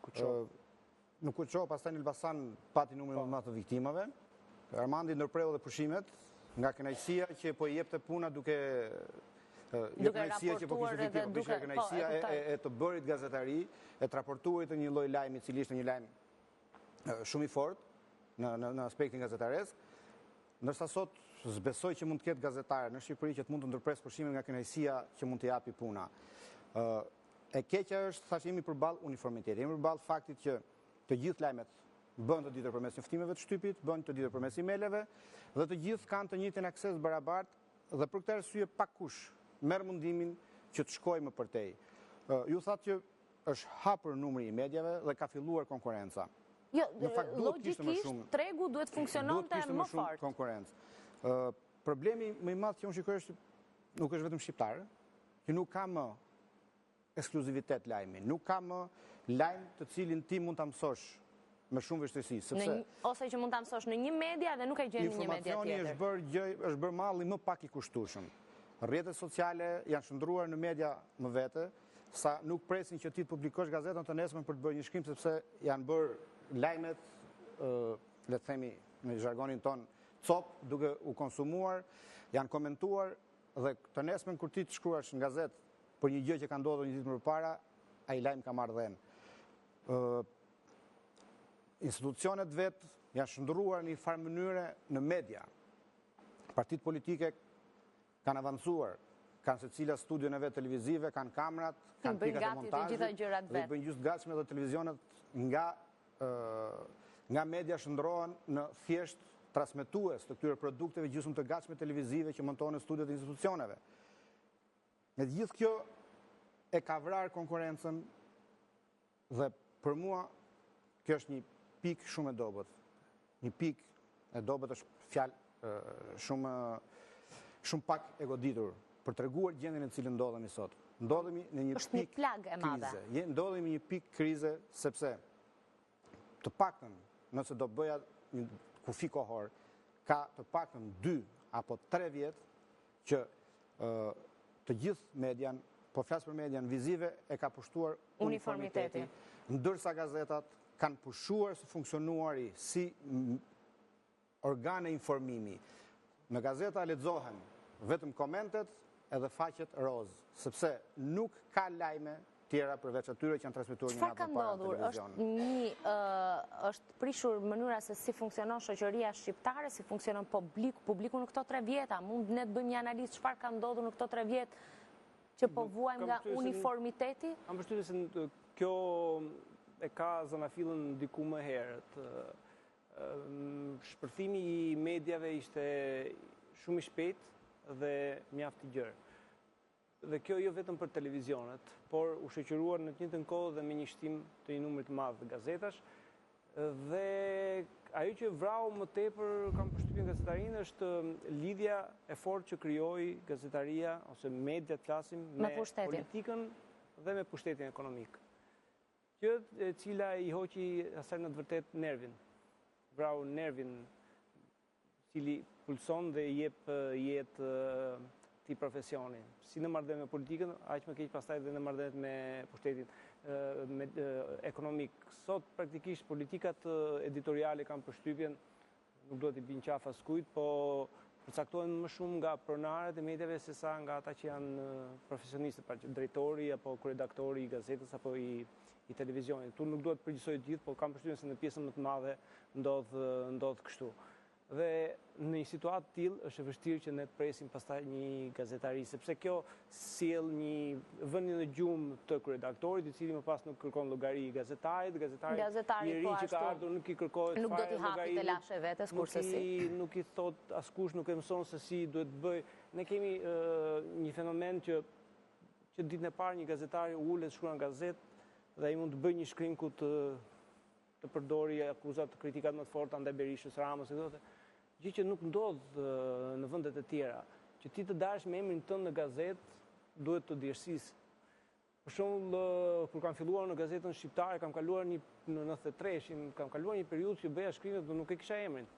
Në Kuço, pastaj në Elbasan pati numrin më të madh të viktimave. Armandi ndërpreu dhe pushimet nga kënaqësia që po i jepte puna duke kënaqësia që po kishte viktima, po ishte kënaqësia e të bërit gazetari, e të raportuarit të një lloj lajmi i cili ishte një lajm shumë i fortë në aspektin gazetaresk, ndërsa sot zbesoj që mund të ketë gazetarë në Shqipëri që të mund të ndërpresë pushimet nga kënaqësia që mund të japi puna. E keqja është, thashë, jemi përballë uniformitetit, jemi përballë faktit që të gjithë lajmet bën të ditur përmes njoftimeve të shtypit, bën të ditur përmes emaileve, dhe të gjithë kanë të njëjtin akses barabart, dhe për këtë arsye pakush merr mundimin që të shkojë më përtej. Ju thatë që është hapur numri i mediave dhe ka filluar konkurenca. Jo, logjikisht tregu duhet funksiononte më fort. Konkurrencë. Problemi më i madh që unë shikoj është nuk është vetëm shqiptar, që nuk ka më ekskluzivitet lajmi, nuk ka më lajm të cilin ti mund ta mësosh me shumë vështirësi, sepse ose që mund ta mësosh në një media dhe nuk e gjen në një media tjetër. Informacioni është bërë malli më pak i kushtueshëm. Rrjetet sociale janë shndruar në media më vete, sa nuk presin që ti të publikosh gazetën të nesërmen për të bërë një shkrim, sepse janë bërë lajmet, le të themi në zhargonin ton, cop, duke u konsumuar, janë komentuar dhe të nesërmen kur ti të shkruash në gazetë për një gjë që ka ndodhur një ditë më parë, ai lajm ka marrë dhënë. Institucionet vetë janë shndruar në një farë mënyre në media. Partitë politike kanë avancuar, kanë secila studion e vetë televizive, kanë kamerat, kanë pikat e montazhit, dhe i bëjnë gjysmë gatshme dhe televizionet nga nga media shndrohen në thjesht transmetues të këtyre produkteve gjysmë të gatshme televizive që montohen në studiot e institucioneve. Në gjithë kjo e ka vrarë konkurrencën dhe për mua kjo është një pikë shumë e dobët. Një pikë e dobët është fjalë shumë pak e goditur për treguar gjendjen në cilën ndodhemi sot. Ndodhemi në një Është një pikë plagë e madhe. krize. Ndodhemi në një pikë krize sepse të paktën nëse do bëja një kufi kohor, ka të paktën 2 apo 3 vjet që të gjithë median, po flas për median vizive, e ka pushtuar uniformiteti, ndërsa gazetat kanë pushuar së funksionuari si organe informimi. Në gazeta lexohen vetëm komentet edhe faqet roz, sepse nuk ka lajme tjera përveç atyre që janë transmetuar një Çfarë ka ndodhur? Është prishur mënyra se si funksionon shoqëria shqiptare, si funksionon publiku në këto 3 vjeta. Mund ne të bëjmë një analizë çfarë ka ndodhur në këto 3 vjet që po vuajmë nga uniformiteti? Kam përshtypjen se kjo e ka zanafillën diku më herët. Shpërthimi i mediave ishte shumë i shpejtë dhe mjaft i gjerë. Dhe kjo jo vetëm për televizionet, por u shoqëruar në të njëjtën kohë dhe me një shtim të një numri të madh të gazetash. Dhe ajo që vrau më tepër, kam përshtypjen gazetarinë, është lidhja e fortë që krijoi gazetaria ose mediat flasim me politikën dhe me pushtetin ekonomik. Kjo e cila i hoqi asaj në të vërtet nervin. Vrau nervin cili pulson dhe i jep jetë këtij profesioni. Si në marrëdhënie me politikën, aq më keq pastaj edhe në marrëdhënie me pushtetin ekonomik. Sot praktikisht politikat editoriale kanë përshtypjen, nuk do t'i bin qafa skujt, po përcaktohen më shumë nga pronarët e mediave se sa nga ata që janë profesionistë, pra drejtori apo redaktori i gazetës apo i televizionit. Tu nuk duhet përgjithësoj të gjithë, po kam përshtypjen se në pjesën më të madhe ndodh kështu. Dhe në një situatë tillë është e vështirë që ne të presim pastaj një gazetari, sepse kjo sjell një vënie në gjumë të kryeredaktorit, i cili më pas nuk kërkon llogari i gazetarit, gazetari i ri që ka ardhur nuk i kërkohet nuk do t'i hapi të lashe vetes kurse si. Nuk i thot askush, nuk e mëson se si duhet bëj. Ne kemi një fenomen që ditën e parë një gazetari ulet, shkruan gazetë dhe ai mund të bëjë një shkrim ku të përdori akuzat, kritikat më të forta ndaj Berishës, Ramës e këto. Gjë që nuk ndodh në vendet e tjera, që ti të dash me emrin tënd në gazetë, duhet të djersisë. Për shembull, kur kam filluar në gazetën shqiptare, kam kaluar në 93, kam kaluar një periudhë që bëja shkrimet dhe nuk e kisha emrin.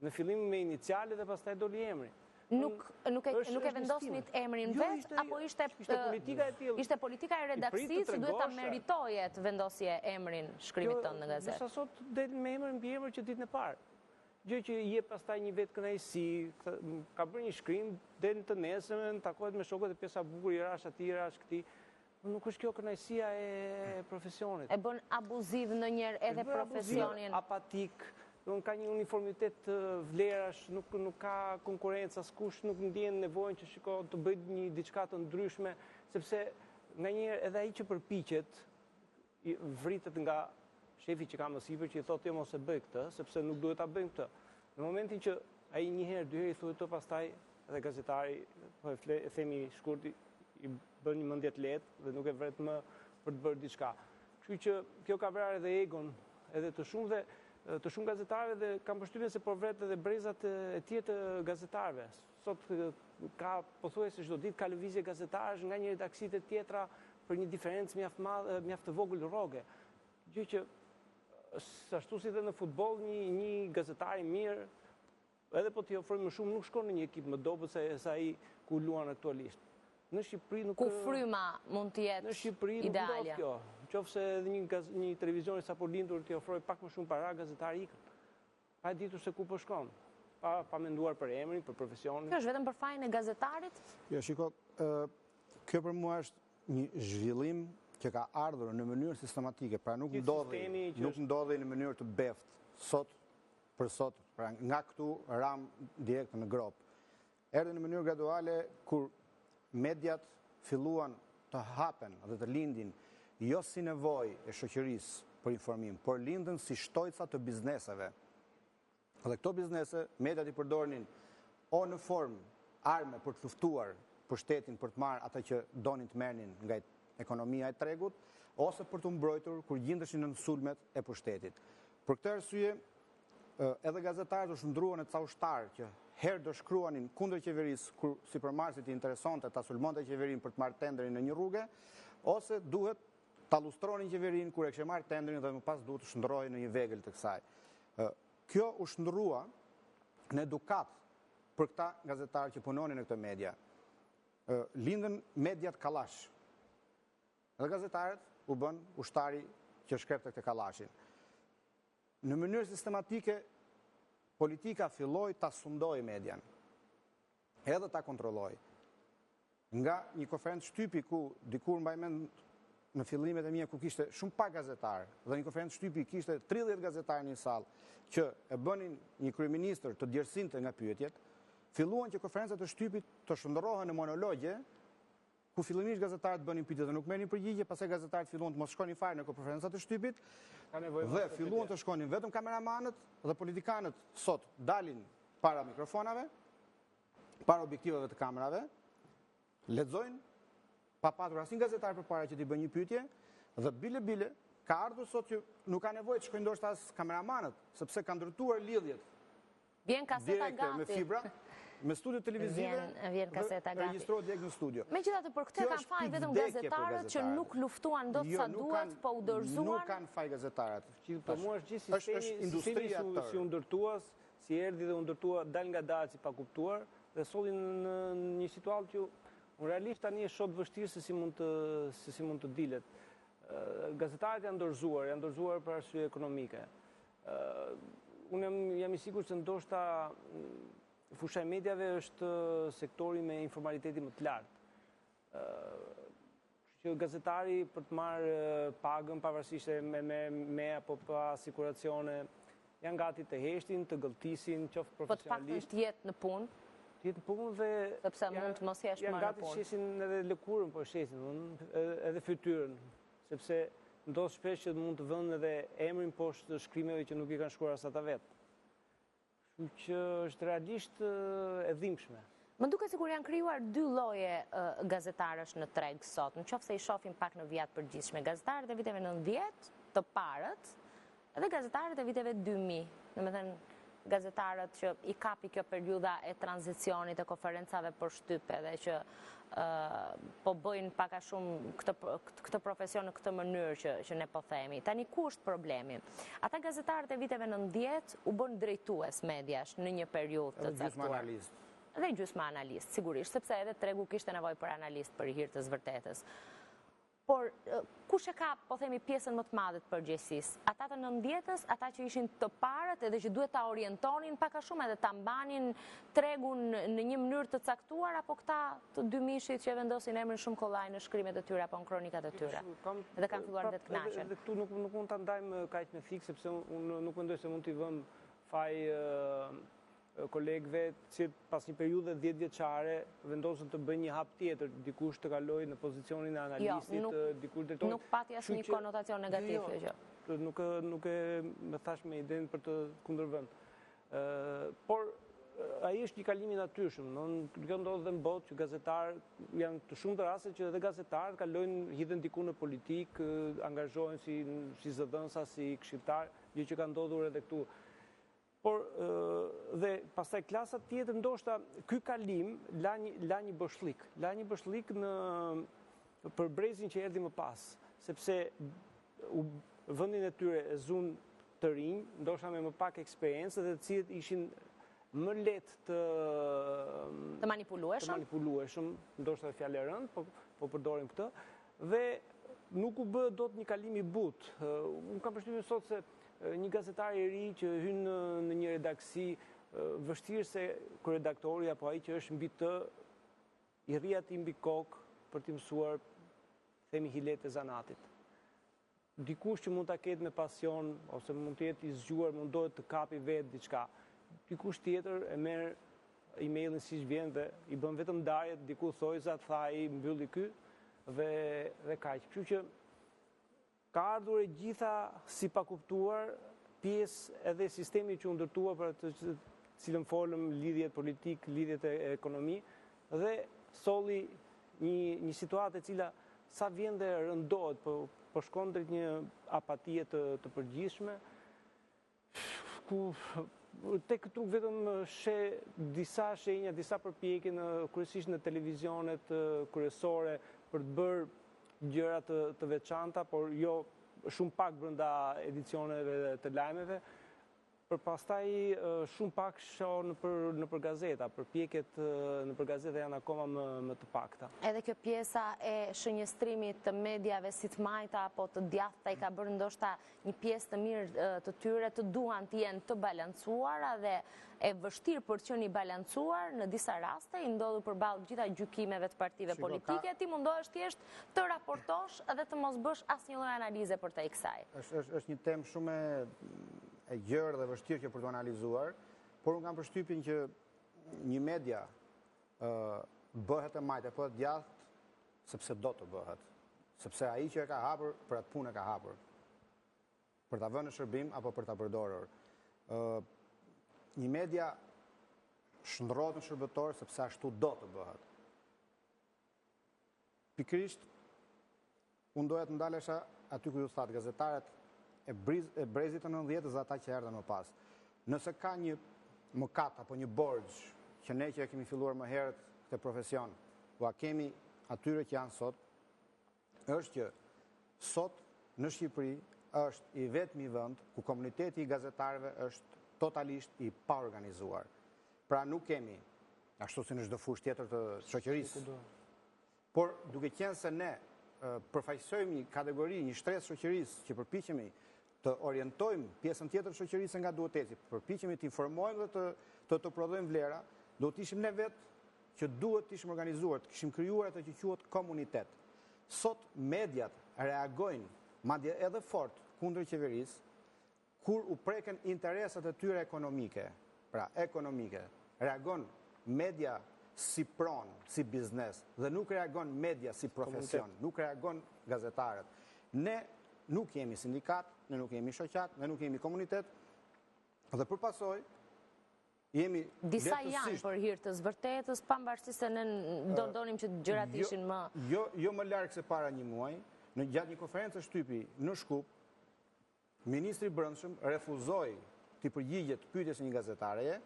Në fillim me iniciale dhe pastaj doli emri. Nuk e vendosnit emrin vet, apo ishte politika e redaksisë që duhet ta meritoje të vendosje emrin shkrimit tënd në gazetë? Sa sot del me emrin mbi emër që ditën e parë. Gjë që i jep pastaj një vetë kënaqësi, ka bërë një shkrim, del të nesërmen, takohet me shokët e pjesa bukur, i rash atij, i rash këtij. Nuk është kjo kënaqësia e profesionit. E bën abuziv ndonjëherë edhe profesionin. Apatik, ka një uniformitet vlerash, nuk ka konkurrencë, askush nuk ndjen nevojën që shikoj të bëj diçka të ndryshme, sepse nganjëherë edhe ai që përpiqet vritet nga shefi që ka më sipër që i thotë jo mos e bëj këtë, sepse nuk duhet ta bëjmë këtë. Në momentin që ai një herë, dy herë i thuhet të, pastaj edhe gazetari, po e themi shkurt, i bën një mendje të lehtë dhe nuk e vret më për të bërë diçka. Kështu që kjo ka vrarë edhe egon edhe të shumë gazetarëve dhe kam përshtypjen se po vret edhe brezat e tjerë të gazetarëve. Sot ka pothuajse çdo ditë ka lëvizje gazetarësh nga një redaksi te tjetra për një diferencë mjaft të vogël rroge. Gjë që ashtu si dhe në futboll një gazetar i mirë, edhe po t'i ofrojmë më shumë, nuk shkon në një ekip më dobët se ai ku luan aktualisht. Në Shqipëri nuk ku fryma mund të jetë idealja. Në Shqipëri nuk ndodh kjo. Qofse edhe një televizion sapo lindur t'i ofroj pak më shumë para, gazetari ikën. Pa e ditur se ku po shkon. Pa menduar për emrin, për profesionin. Kjo është vetëm për fajin e gazetarit? Jo, shiko, kjo për mua është një zhvillim që ka ardhur në mënyrë sistematike, pra nuk ndodhi në mënyrë të beft, sot për sot, pra nga këtu ram direkt në grop. Erdhi në mënyrë graduale kur mediat filluan të hapen dhe të lindin jo si nevojë e shoqërisë, për informim, por lindën si shtojca të bizneseve. Dhe këto biznese, mediat i përdornin o në formë arme për të luftuar për shtetin, për të marrë ata që donin të merrnin nga ekonomia e tregut, ose për të mbrojtur kur gjendeshin në sulmet e pushtetit. Për këtë arsye, edhe gazetarët u shndruan në ca ushtar që herë do shkruanin kundër qeverisë kur sipërmarrësit i interesonte ta sulmonte qeverinë për të marrë tenderin në një rrugë, ose duhet ta lustronin qeverinë kur e kishte marrë tenderin dhe më pas duhet të shndrohej në një vegël të kësaj. Kjo u shndrua në edukat për këta gazetarë që punonin në këtë media. Lindën mediat kallash. Dhe gazetarët u bën ushtari që shkrepte këtë kallashin. Në mënyrë sistematike, politika filloi ta sundoi median, edhe ta kontrolloi. Nga një konferencë shtypi ku dikur mbaj mend në fillimet e mia ku kishte shumë pak gazetarë, dhe një konferencë shtypi kishte 30 gazetarë në një sallë që e bënin një kryeministër të djersinte nga pyetjet, filluan që konferencat e shtypit të shndërrohen në monologje, ku fillimisht gazetarët bënin pyetje dhe nuk merrnin përgjigje, pastaj gazetarët filluan të mos shkonin fare në konferencat e shtypit, dhe filluan të shkonin vetëm kameramanët dhe politikanët sot dalin para mikrofonave, para objektivave të kamerave, lexojnë pa patur asnjë gazetar përpara që t'i bëjë një pyetje, dhe bile ka ardhur sot që nuk ka nevojë të shkojnë ndoshta as kameramanët, sepse kanë ndërtuar lidhjet Vjen kaseta direkte me gati. fibra, me studio televizive, Vjen kaseta gati. regjistrohet direkt në studio. Megjithatë, për këtë Kjo kanë është faj vetëm pikvdekje për gazetarët që gazetarët. nuk luftuan dot sa nuk duhet, kanë- po u dorëzuan. Nuk kanë faj gazetarët. Për mua është gjithë sistemi industria si u ndërtuas, si erdhi dhe u ndërtua dal nga dalë si pa kuptuar dhe solli në një situatë që unë realisht tani është shumë vështirë se si mund të dilet. Gazetarët janë dorëzuar për arsye ekonomike. Unë jam i sigurt se ndoshta fusha e mediave është sektori me informalitetin më të lartë. Që gazetari për të marrë pagën pavarësisht me apo pa asiguracione, janë gati të heshtin, të gëlltisin, qoftë Po të paktën profesionalisht, të jetë në punë, të jetë në punë dhe sepse mund të mos jesh më janë në gati të punë. shesin edhe lëkurën, po shesin, edhe fytyrën, sepse ndodh shpesh që mund të vënë edhe emrin poshtë shkrimeve që nuk i kanë shkruar as ata vetë. Kështu që është realisht e dhimbshme. Më duket sikur janë krijuar dy lloje gazetarësh në treg sot, nëse i shohim pak në vijat përgjithshme, gazetarët e viteve 90, të parët, dhe gazetarët e viteve 2000, domethënë gazetarët që i kapi kjo periudha e tranzicionit e konferencave për shtype dhe që po bëjnë pak a shumë këtë profesion në këtë mënyrë që ne po themi. Tani ku është problemi? Ata gazetarët e viteve 90 u bën drejtues mediash në një periudhë të caktuar. Dhe gjysma analist, sigurisht, sepse edhe tregu kishte nevojë për analist për i hir të vërtetës. Por kush e ka, po themi, pjesën më të madhe të përgjegjësisë? Ata të 90-s, ata që ishin të parët edhe që duhet ta orientonin pak a shumë edhe ta mbanin tregun në një mënyrë të caktuar, apo këta të 2000-shit që vendosin emrin shumë kollaj në shkrimet e tyre apo në kronikat e tyre? Edhe kanë filluar dhe të kënaqen. Edhe këtu nuk mund ta ndajmë kaq me thik, sepse unë nuk mendoj se mund t'i vëm faj kolegëve që pas një periudhe 10 vjeçare vendosën të bëjnë një hap tjetër, dikush të kalojë në pozicionin e analistit, dikush drejtori. Nuk pati asnjë konotacion negativ kjo gjë. Nuk e më thash me idenë për të kundërvënë. Por ai është një kalim i natyrshëm. Kjo ndodh dhe në botë që gazetarë janë të shumë të raste që edhe gazetarët kalojnë hidhen diku në politikë, angazhohen si zëdhënësa, si këshilltar, gjë që ka ndodhur edhe këtu. Por dhe pastaj klasa tjetër ndoshta ky kalim la një bëshllik. La një bëshllik për brezin që erdhi më pas, sepse vendin e tyre e zun të rinj, ndoshta me më pak eksperiencë dhe të cilët ishin më lehtë të manipulueshëm, ndoshta fjalë e rëndë, po përdorim këtë, dhe nuk u bë dot një kalim i butë. Unë kam përshtypjen sot se një gazetar i ri që hyn në një redaksi, vështirë se redaktori apo ai që është mbi të i rri aty mbi kokë për t'i mësuar, themi, hilet e zanatit. Dikush që mund ta ketë me pasion ose mund të jetë i zgjuar, mundohet të kapi vetë diçka. Dikush tjetër e merr emailin siç vjen dhe i bën vetëm ndarjet, diku thojza, tha ai, mbylli ky dhe kaq. Kështu që ka ardhur e gjitha si pa kuptuar pjesë edhe sistemi që u ndërtua për të cilën folëm, lidhjet politik, lidhjet e ekonomi, dhe solli një situatë e cila sa vjen dhe rëndohet, po shkon drejt një apatie të përgjithshme, ku te këtu vetëm disa shenja, disa përpjekje kryesisht në televizionet kryesore për të bërë gjëra të veçanta, por jo shumë pak brenda edicioneve të lajmeve, për pastaj shumë pak shoh nëpër gazeta, përpjekjet nëpër gazeta janë akoma më të pakta. Edhe kjo pjesa e shënjestrimit të mediave si të majta apo të djathta i ka bërë ndoshta një pjesë të mirë të tyre të duan të jenë të balancuara dhe e vështirë për të qenë i balancuar në disa raste, i ndodhur përballë gjitha gjykimeve të partive politike, ti mundohesh thjesht të raportosh dhe të mos bësh asnjë lloj analize përtej kësaj. Është një temë shumë e gjerë dhe vështirë që për të analizuar, por unë kam përshtypjen që një media bëhet e majtë apo e djathtë sepse do të bëhet, sepse ai që e ka hapur për atë punë e ka hapur, për ta vënë në shërbim apo për ta përdorur. Një media shndrohet në shërbëtor sepse ashtu do të bëhet. Pikërisht, unë doja të ndalesha aty ku ju thatë gazetarët e brezit të 90-s dhe ata që erdhën më pas. Nëse ka një mëkat apo një borxh që ne që kemi filluar më herët këtë profesion, a kemi atyre që janë sot, është që sot në Shqipëri është i vetmi vend ku komuniteti i gazetarëve është totalisht i paorganizuar. Pra nuk kemi, ashtu si në çdo fushë tjetër të shoqërisë. Por duke qenë se ne përfaqësojmë një kategori, një shtresë shoqërisë që përpiqemi të orientojmë pjesën tjetër të shoqërisë nga duhet eci, përpiqemi të informojmë dhe të prodhojmë vlera, do të ishim ne vetë që duhet të ishim organizuar, të kishim krijuar atë që quhet komunitet. Sot mediat reagojnë, madje edhe fort, kundër qeverisë, kur u preken interesat e tyre ekonomike. Pra, ekonomike, reagon media si pronë, si biznes, dhe nuk reagon media si profesion, nuk reagon gazetarët. Ne nuk jemi sindikat, ne nuk jemi shoqat, ne nuk jemi komunitet, dhe përpasoj, jemi disa janë për hir të vërtetës, pavarësisht se ne donim që gjërat ishin më... Jo më larg se para një muaji, në gjatë një konferencë shtypi në Shkup, Ministri i Brendshëm refuzoi të përgjigjet pyetjes së një gazetareje,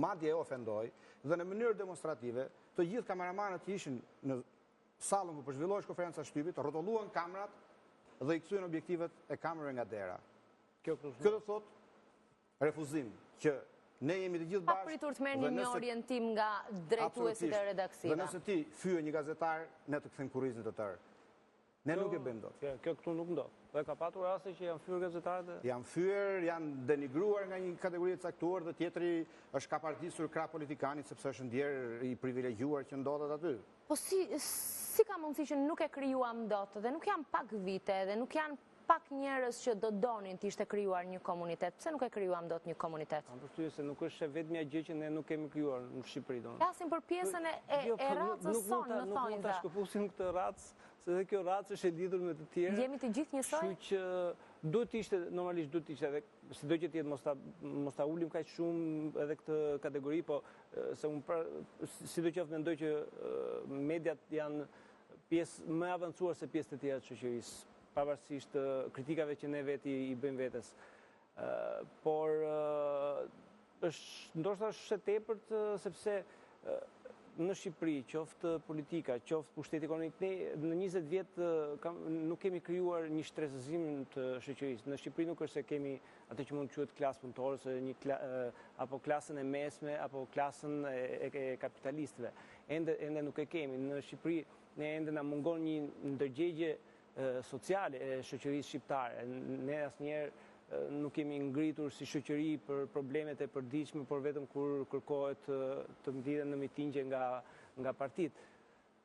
madje e ofendoi, dhe në mënyrë demonstrative, të gjithë kameramanët që ishin në sallën ku po zhvillohej konferenca shtypit, rrotulluan kamerat dhe i kthyen objektivet e kamerave nga dera. Kjo do thotë refuzim që ne jemi të gjithë bashkë. Papritur të merrni një orientim nga drejtuesit e redaksive. Dhe nëse ti fyë një gazetar, ne të kthejmë kurrizin të tërë. Ne nuk e bëjmë dot. Kjo këtu nuk ndodh. Dhe ka patur raste që janë fyer gazetarët. Janë fyer, janë denigruar nga një kategori e caktuar dhe tjetri është kapardisur krah politikanit sepse është ndjer i privilegjuar që ndodhet aty. Po si ka mundësi që nuk e krijuam dot dhe nuk janë pak vite dhe nuk janë pak njerëz që do donin të ishte krijuar një komunitet. Pse nuk e krijuam dot një komunitet? Kam përshtypjen se nuk është vetëm gjë që ne nuk kemi krijuar në Shqipëri domun. Flasim për pjesën e racës sonë, më thonë. Nuk mund ta shkëputim këtë racë, se dhe kjo racë është e lidhur me të tjerë. Jemi të gjithë njësoj? Kështu që duhet ishte, normalisht duhet ishte edhe sido që të jetë mos ta ulim kaq shumë edhe këtë kategori, po se unë sidoqoftë mendoj që mediat janë pjesë më e avancuar se pjesët e tjera të shoqërisë, pavarësisht kritikave që ne veti i bëjmë vetes. Por është ndoshta është e tepërt sepse në Shqipëri, qoftë politika, qoftë pushteti ekonomik, ne në 20 vjet nuk kemi krijuar një shtresëzim të shoqërisë. Në Shqipëri nuk është se kemi atë që mund të quhet klasë punëtore, apo klasën e mesme, apo klasën e kapitalistëve. Ende nuk e kemi. Në Shqipëri ne ende na mungon një ndërgjegje sociale e shoqërisë shqiptare. Ne asnjëherë nuk kemi ngritur si shoqëri për problemet e përditshme, por vetëm kur kërkohet të mbledhen në mitingje nga partitë.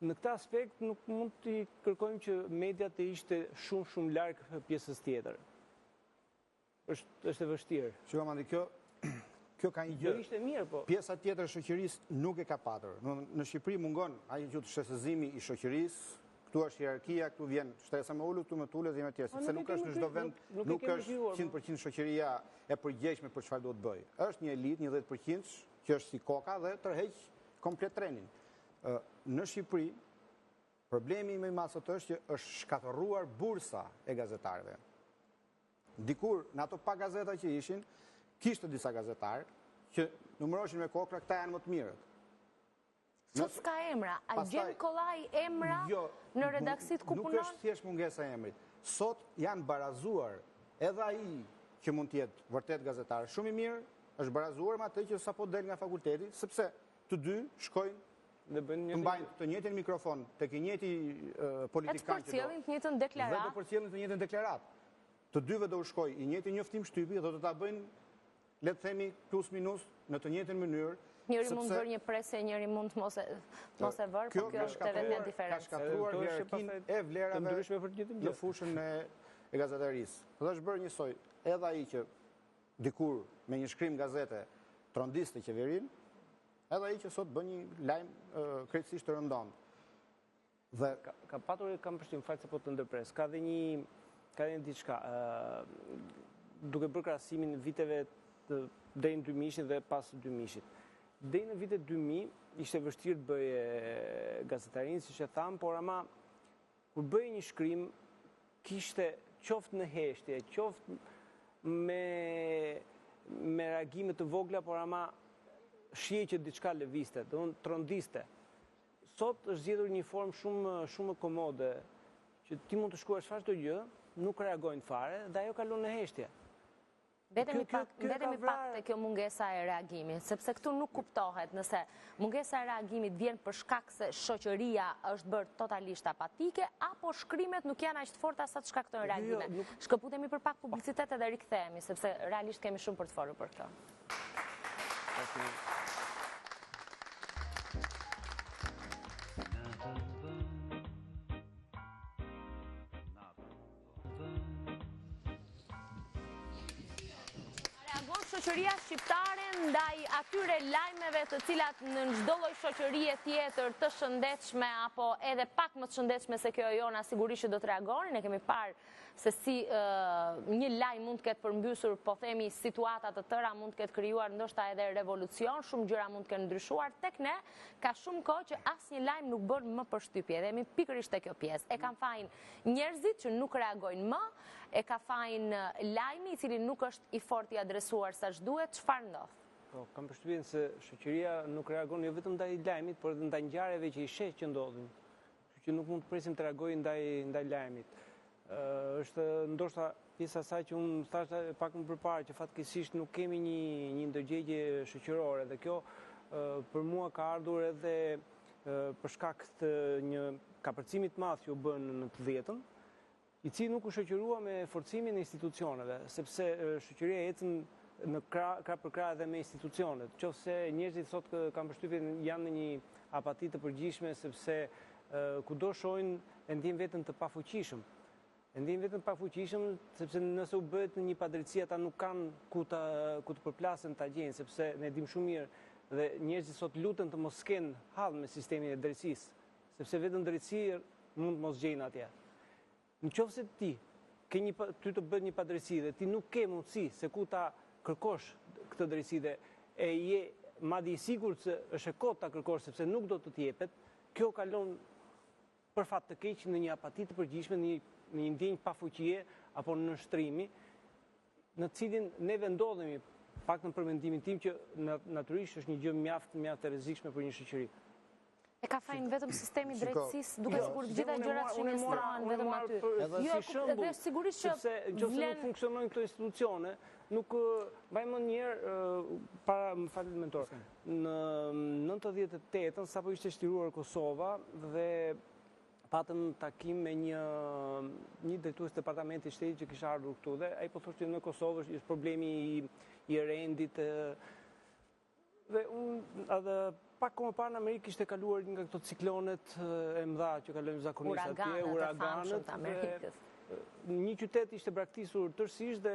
Në këtë aspekt nuk mund të kërkojmë që media të ishte shumë larg pjesës tjetër. Është e vështirë. Shikoj mandi, kjo ka një gjë. Do ishte mirë, po. Pjesa tjetër e shoqërisë nuk e ka patur. Në Shqipëri mungon ai që shtresëzimi i shoqërisë, këtu është hierarkia, këtu vjen shtresa më ulur, këtu më tullet dhe më tjerë, sepse nuk është në çdo vend, nuk është 100% shoqëria e përgjegjshme për çfarë duhet bëj. Është një elitë, një 10% që është si koka dhe tërheq komplet trenin. Në Shqipëri, problemi më i madh sot është që është shkatërruar bursa e gazetarëve. Dikur, në ato pa gazeta që ishin, kishte disa gazetarë që numëroshin me kokra, këta janë më të mirët. Sot s'ka emra, a gjen kollaj emra në redaksit ku punon? Nuk është thjesht mungesa e emrit. Sot janë barazuar edhe ai që mund të jetë vërtet gazetar shumë i mirë, është barazuar me atë që sapo del nga fakulteti, sepse të dy shkojnë të mbajnë të njëjtin mikrofon tek i njëjti politikan që përcjellin të njëjtën deklaratë. Dhe të përcjellin të njëjtën deklaratë. Të dyve do u shkojë i njëjti njoftim shtypi dhe do ta bëjnë, le të themi, plus minus në të njëjtën mënyrë. Njëri mund vërë një presë, njëri mund mos e vërë, por kjo është edhe një diferencë. Ka shkatruar hierarkinë e vlerave në fushën e gazetarisë. Dhe është bërë njësoj edhe ai që dikur me një shkrim gazete trondiste qeverinë, edhe ai që sot bën një lajm krejtësisht të rëndomt. Dhe ka patur, kam përshtypjen fakt se po të ndërpres. Ka dhe një diçka, duke bërë krahasimin viteve deri në 2000 dhe pas 2000. Deri në vitet 2000 ishte vështirë të bëje gazetarinë, siç e tham, por ama kur bëje një shkrim kishte qoftë në heshtje, qoftë me reagime të vogla, por ama shije që diçka lëvizte, domthonë trondiste. Sot është zgjedhur një formë shumë komode, që ti mund të shkruash çfarëdo gjë, nuk reagojnë fare dhe ajo kalon në heshtje. Vetëm pak te kjo mungesa e reagimit, sepse këtu nuk kuptohet nëse mungesa e reagimit vjen për shkak se shoqëria është bërë totalisht apatike, apo shkrimet nuk janë aq të forta sa të shkaktojnë reagime. Shkëputemi për pak publicitet edhe rikthehemi, sepse realisht kemi shumë për të folur për këtë. Shoqëria shqiptare ndaj atyre lajmeve të cilat në çdo lloj shoqërie tjetër të shëndetshme apo edhe pak më të shëndetshme se kjo jona sigurisht që do të reagonin. Ne kemi parë se si një lajm mund të ketë përmbysur, po themi, situata të tëra, mund të ketë krijuar ndoshta edhe revolucion, shumë gjëra mund të kenë ndryshuar. Tek ne ka shumë kohë që asnjë lajm nuk bën më përshtypje. Dhe jemi pikërisht te kjo pjesë. E kanë fajin njerëzit që nuk reagojnë më, e ka fajin lajmi i cili nuk është i fortë i adresuar sa duhet, çfarë ndodh? Po, kam përshtypjen se shoqëria nuk reagon jo vetëm ndaj lajmit, por edhe ndaj ngjarjeve që i sheh që ndodhin. Kështu që nuk mund të presim të reagojë ndaj lajmit. Është ndoshta pjesa saj që unë thash pak më përpara që fatkeqësisht nuk kemi një ndërgjegje shoqërore dhe kjo për mua ka ardhur edhe për shkak të një kapërcimi të madh që u bën në të 10-ën, i cili nuk u shoqërua me forcimin e institucioneve, sepse shoqëria ecën në krah për krah edhe me institucionet. Qofse njerëzit sot kanë përshtypjen janë në një apati të përgjithshme sepse kudo shohin e ndjejnë veten të pafuqishëm. E ndjejnë veten të pafuqishëm sepse nëse u bëhet një padrejtësi ata nuk kanë ku të përplasen ta gjejnë, sepse ne dimë shumë mirë dhe njerëzit sot luten të mos kenë hall me sistemin e drejtësisë, sepse vetëm drejtësi mund të mos gjejnë atje. Nëse ti ty të bëhet një padrejtësi dhe ti nuk ke mundësi se ku ta kërkosh këtë drejtësi dhe e je madje i sigurt se është e kotë ta kërkosh sepse nuk do të jepet, kjo kalon për fat të keq në një apati të përgjithshme, në një ndjenjë pafuqie apo në nështrimi, në cilin ne vendodhemi, pak në përmendimin tim që natyrisht është një gjë mjaft e rrezikshme për një shoqëri. E ka fajin vetëm sistemi drejtësisë, duke sigur të gjitha gjërat që investohen vetëm aty. Edhe si shembull, dhe sigurisht që nëse nuk funksionojnë këto institucione, nuk mbajmë një herë para më falni mentor. Në 98-ën sapo ishte shtruar Kosova dhe patëm takim me një drejtues departamenti i shtetit që kishte ardhur këtu dhe ai po thoshte në Kosovë është problemi i rendit dhe edhe pak kohë parë në Amerikë kishte kaluar nga këto ciklonet e mëdha që kalojnë zakonisht atje, uraganët. Një qytet ishte braktisur tërësisht dhe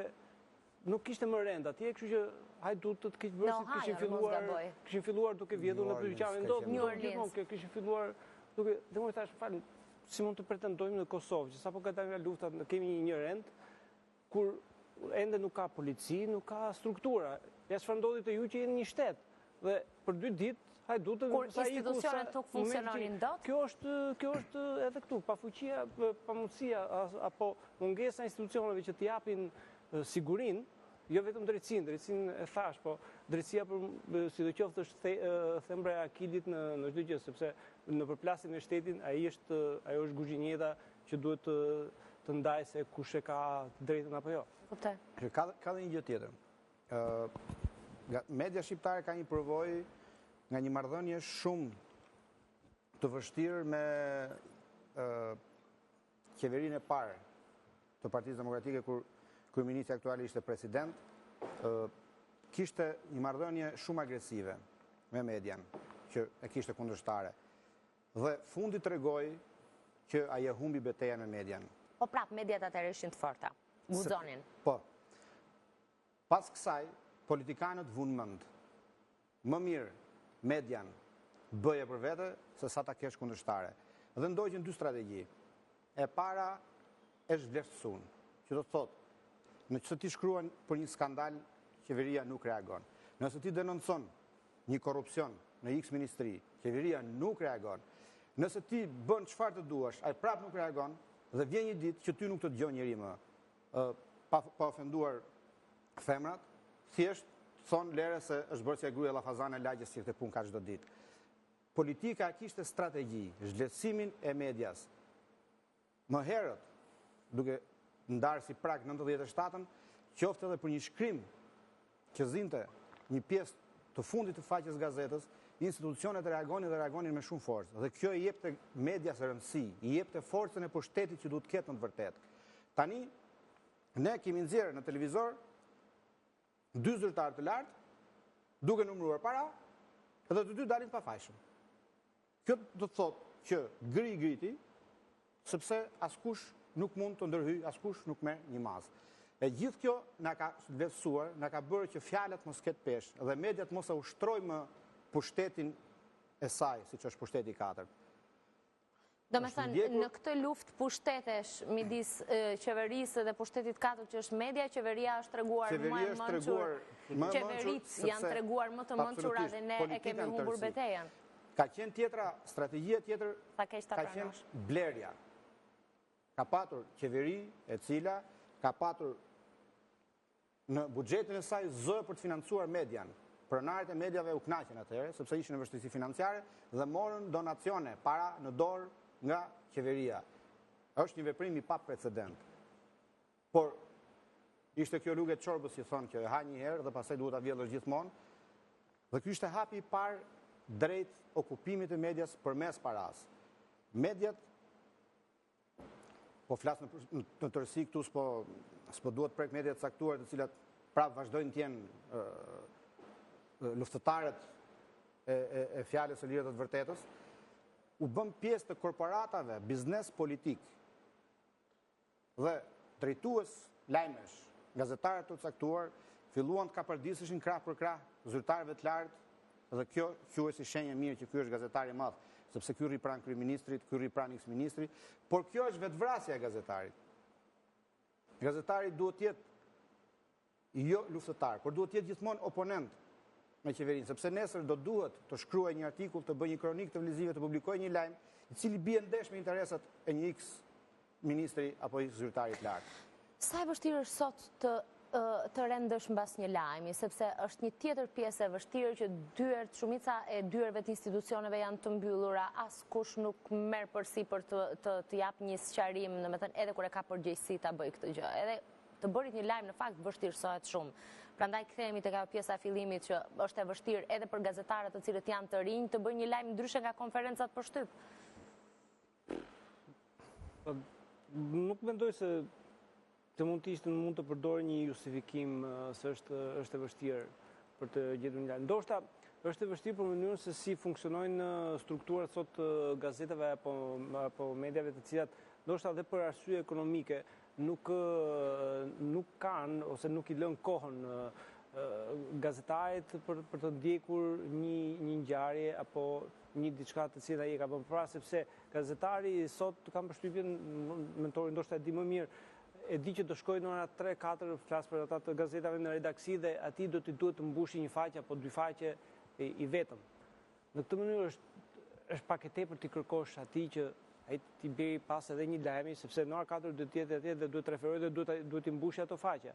nuk kishte më rend atje, kështu që hajdutët keqbërësit kishin filluar duke vjedhur në Pyqanin ndodh, gjithmonë kishin filluar duke, dhe më thash, falni, si mund të pretendojmë në Kosovë, që sapo ka dalë nga lufta, kemi një rend kur ende nuk ka polici, nuk ka struktura. Ja çfarë ndodhi te ju që jeni një shtet dhe për 2 ditë hajdutët kur institucionet nuk funksiononin dot. Kjo është edhe këtu, pafuqia, pamundësia apo mungesa e institucioneve që të japin sigurinë, jo vetëm drejtsinë e thash, po drejtësia për sidoqoftë është thembra e akilit në çdo gjë, sepse në përplasjen e shtetin ajo është guzhinjeta që duhet të ndajë se kush e ka drejtën apo jo. Kuptoj. Ka dhe një gjë tjetër. Media shqiptare ka një përvojë nga një marrëdhënie shumë të vështirë me qeverinë e parë të Partisë Demokratike, kur kryeministri aktuali ishte president, kishte një marrëdhënie shumë agresive me median, që e kishte kundërshtare. Dhe fundi tregoi që ai e humbi betejën me median. Po prap, mediat atëherë ishin të forta. Guxonin. Po. Pas kësaj, politikanët vunë mend. Më mirë median bëje për vete se sa ta kesh kundërshtare. Dhe ndoqën 2 strategji. E para është vlerësuar, që do të thotë, nëse ti shkruan për një skandal, qeveria nuk reagon. Nëse ti denoncon një korrupsion në X ministri, qeveria nuk reagon. Nëse ti bën çfarë të duash, ai prap nuk reagon dhe vjen një ditë që ty nuk të dëgjon njëri më. Pa ofenduar femrat, thjesht thonë lere se është bërë si e gruaja llafazane lagjes si të punë ka çdo ditë. Politika kishte strategji, zhvlerësimin e medias. Më herët, duke ndarë si prag 97-ën, qoftë edhe për një shkrim që zinte një pjesë të fundit të faqes gazetës, institucionet reagonin dhe reagonin me shumë forcë. Dhe kjo i jepte medias rëndësi, i jepte forcën e pushtetit që duhet ketë në të vërtetë. Tani, ne kemi nxjerrë në televizor 2 zyrtarë të lartë, duke numëruar para, edhe të 2 dalin pafajshëm. Kjo do të thotë që griti, sepse askush nuk mund të ndërhyj, askush nuk merr një mazë. E gjithë kjo na ka vlerësuar, na ka bërë që fjalët mos ketë peshë dhe mediat mos e ushtrojnë më pushtetin e saj, siç është pushteti i 4. Do me thënë, në këtë luftë pushtetesh midis qeverisë dhe pushtetit 4 që është media, qeveria është treguar më e mençur, qeveritë janë treguar më të mençura dhe ne e kemi humbur betejën. Ka qenë tjetra, strategjia tjetër, ka qenë blerja. Ka patur qeveri e cila ka patur në buxhetin e saj zë për të financuar median. Pronarët e mediave u kënaqën atëherë, sepse ishin në vështirësi financiare dhe morën donacione, para në dorë nga qeveria. Është një veprim i pa precedent. Por ishte kjo rrugë e çorbës që thonë që e ha një herë dhe pastaj duhet ta vjedhësh gjithmonë. Dhe ky ishte hapi i parë drejt okupimit të medias përmes paras. Mediat, po flas në tërësi këtu, s'po duhet prek mediat caktuar të cilat prapë vazhdojnë të jenë luftëtarët e fjalës së lirë të vërtetës, u bën pjesë të korporatave, biznes politik dhe drejtues lajmesh, gazetarët të caktuar, filluan të kapardiseshin krah për krah zyrtarëve të lartë, dhe kjo quhet si shenjë mirë që ky është gazetar i madh, sepse ky rri pranë kryeministrit, ky rri pranë eks-ministrit, por kjo është vetvrasja e gazetarit. Gazetari duhet të jetë jo luftëtar, por duhet të jetë gjithmonë oponent me qeverinë, sepse nesër do duhet të shkruaj një artikull, të bëj një kronikë të vlezive, të publikoj një lajm, i cili bie ndesh me interesat e një X ministri apo X zyrtari të lartë. Sa e vështirë është sot të rendësh mbas një lajmi, sepse është një tjetër pjesë e vështirë që shumica e dyerve të institucioneve janë të mbyllura, askush nuk merr përsipër të jap një sqarim, domethënë edhe kur e ka përgjegjësi ta bëj këtë gjë. Edhe të bërit një lajm në fakt vështirësohet shumë. Prandaj kthehemi tek ajo pjesa e fillimit që është e vështirë edhe për gazetarët të cilët janë të rinj të bëjnë një lajm ndryshe nga konferencat për shtyp. Nuk mendoj se mund të përdorë një justifikim se është e vështirë për të gjetur një lajm. Ndoshta është e vështirë për mënyrën se si funksionojnë strukturat sot gazetave apo mediave të cilat ndoshta edhe për arsye ekonomike nuk kanë ose nuk i lën kohën gazetarit për të ndjekur një ngjarje apo një diçka të cilën ai ka bërë para, sepse gazetari sot kam përshtypjen, mentori ndoshta e di më mirë, e di që do shkojë në ora 3-4, flas për ata të gazetave në redaksi dhe atij do t'i duhet të mbushi një faqe apo dy faqe i vetëm. Në këtë mënyrë është pak e tepër ti kërkosh atij që ai t'i bëj pas edhe një lajmi, sepse në ora 4 do të jetë atje dhe duhet të referojë dhe duhet t'i mbushi ato faqe.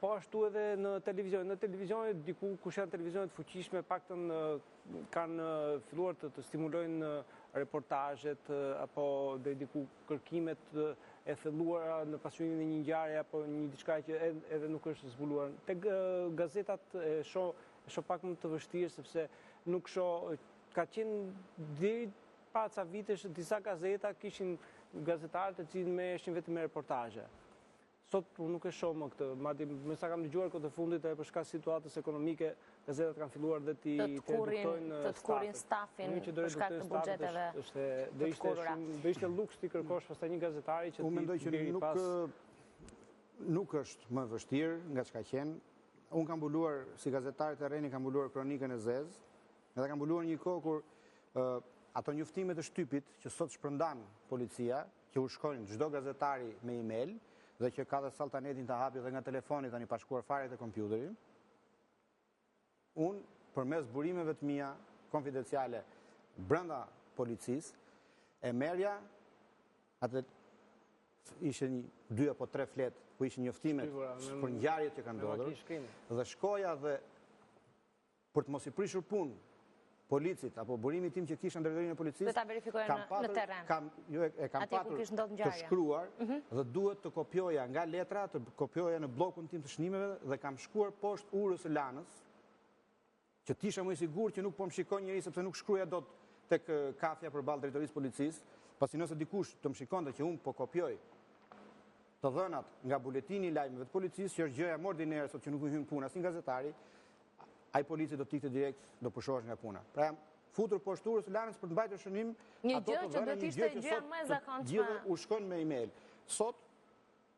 Po ashtu edhe në televizion. Në televizion, diku kush janë televizionet fuqishme, paktën kanë filluar të stimulojnë reportazhet apo deri diku kërkimet e thelluara në pasurimin e një ngjarje apo një diçka që edhe nuk është zbuluar. Tek gazetat e shoh pak më të vështirë, sepse nuk shoh, ka qenë deri para ca vitesh disa gazeta kishin gazetarë të cilët merreshin vetëm me reportazhe. Sot unë nuk e shoh më këtë, madje me sa kam dëgjuar këtë fundit edhe për shkak të situatës ekonomike, gazetat kanë filluar dhe të reduktojnë stafin për shkak të buxheteve. Do ishte luks ti kërkosh pastaj një gazetari që unë mendoj që nuk është më vështirë nga çka qenë. Unë kam mbuluar si gazetar të rreni, kam mbuluar Kronikën e Zezë, edhe kam mbuluar një kohë kur ato njoftimet e shtypit që sot shpërndan policia, që u shkojnë çdo gazetari me email, dhe që ka dhe saltanetin të hapi dhe nga telefoni tani pa shkuar fare te kompjuteri, unë përmes burimeve të mia konfidenciale brenda policisë e merja, atë ishe 2 apo 3 flet ku ishin njoftimet për ngjarjet që kanë ndodhur, dhe shkoja dhe për të mos i prishur punë policit, apo burimi tim që kisha ndërhyrjen e policisë, do ta verifikoja në terren. Kam patur të shkruar dhe duhet të kopjoja nga letra, të kopjoja në bllokun tim të shënimeve dhe kam shkuar poshtë urës së lanës, që tisha më i sigurt që nuk po më shikon njëri sepse nuk shkruaja dot tek kafja përballë drejtorisë policisë, pasi nëse dikush të më shikonte që unë po kopjoj të dhënat nga buletini i lajmeve të policisë, që është gjëja më ordinere sot që nuk hyn puna si gazetari, ai polici do të ikte direkt, do pushohesh nga puna. Pra jam futur poshtë urës së lanës për të mbajtur shënim një gjë që do të ishte gjëja më e zakonshme. Gjithë u shkon me email. Sot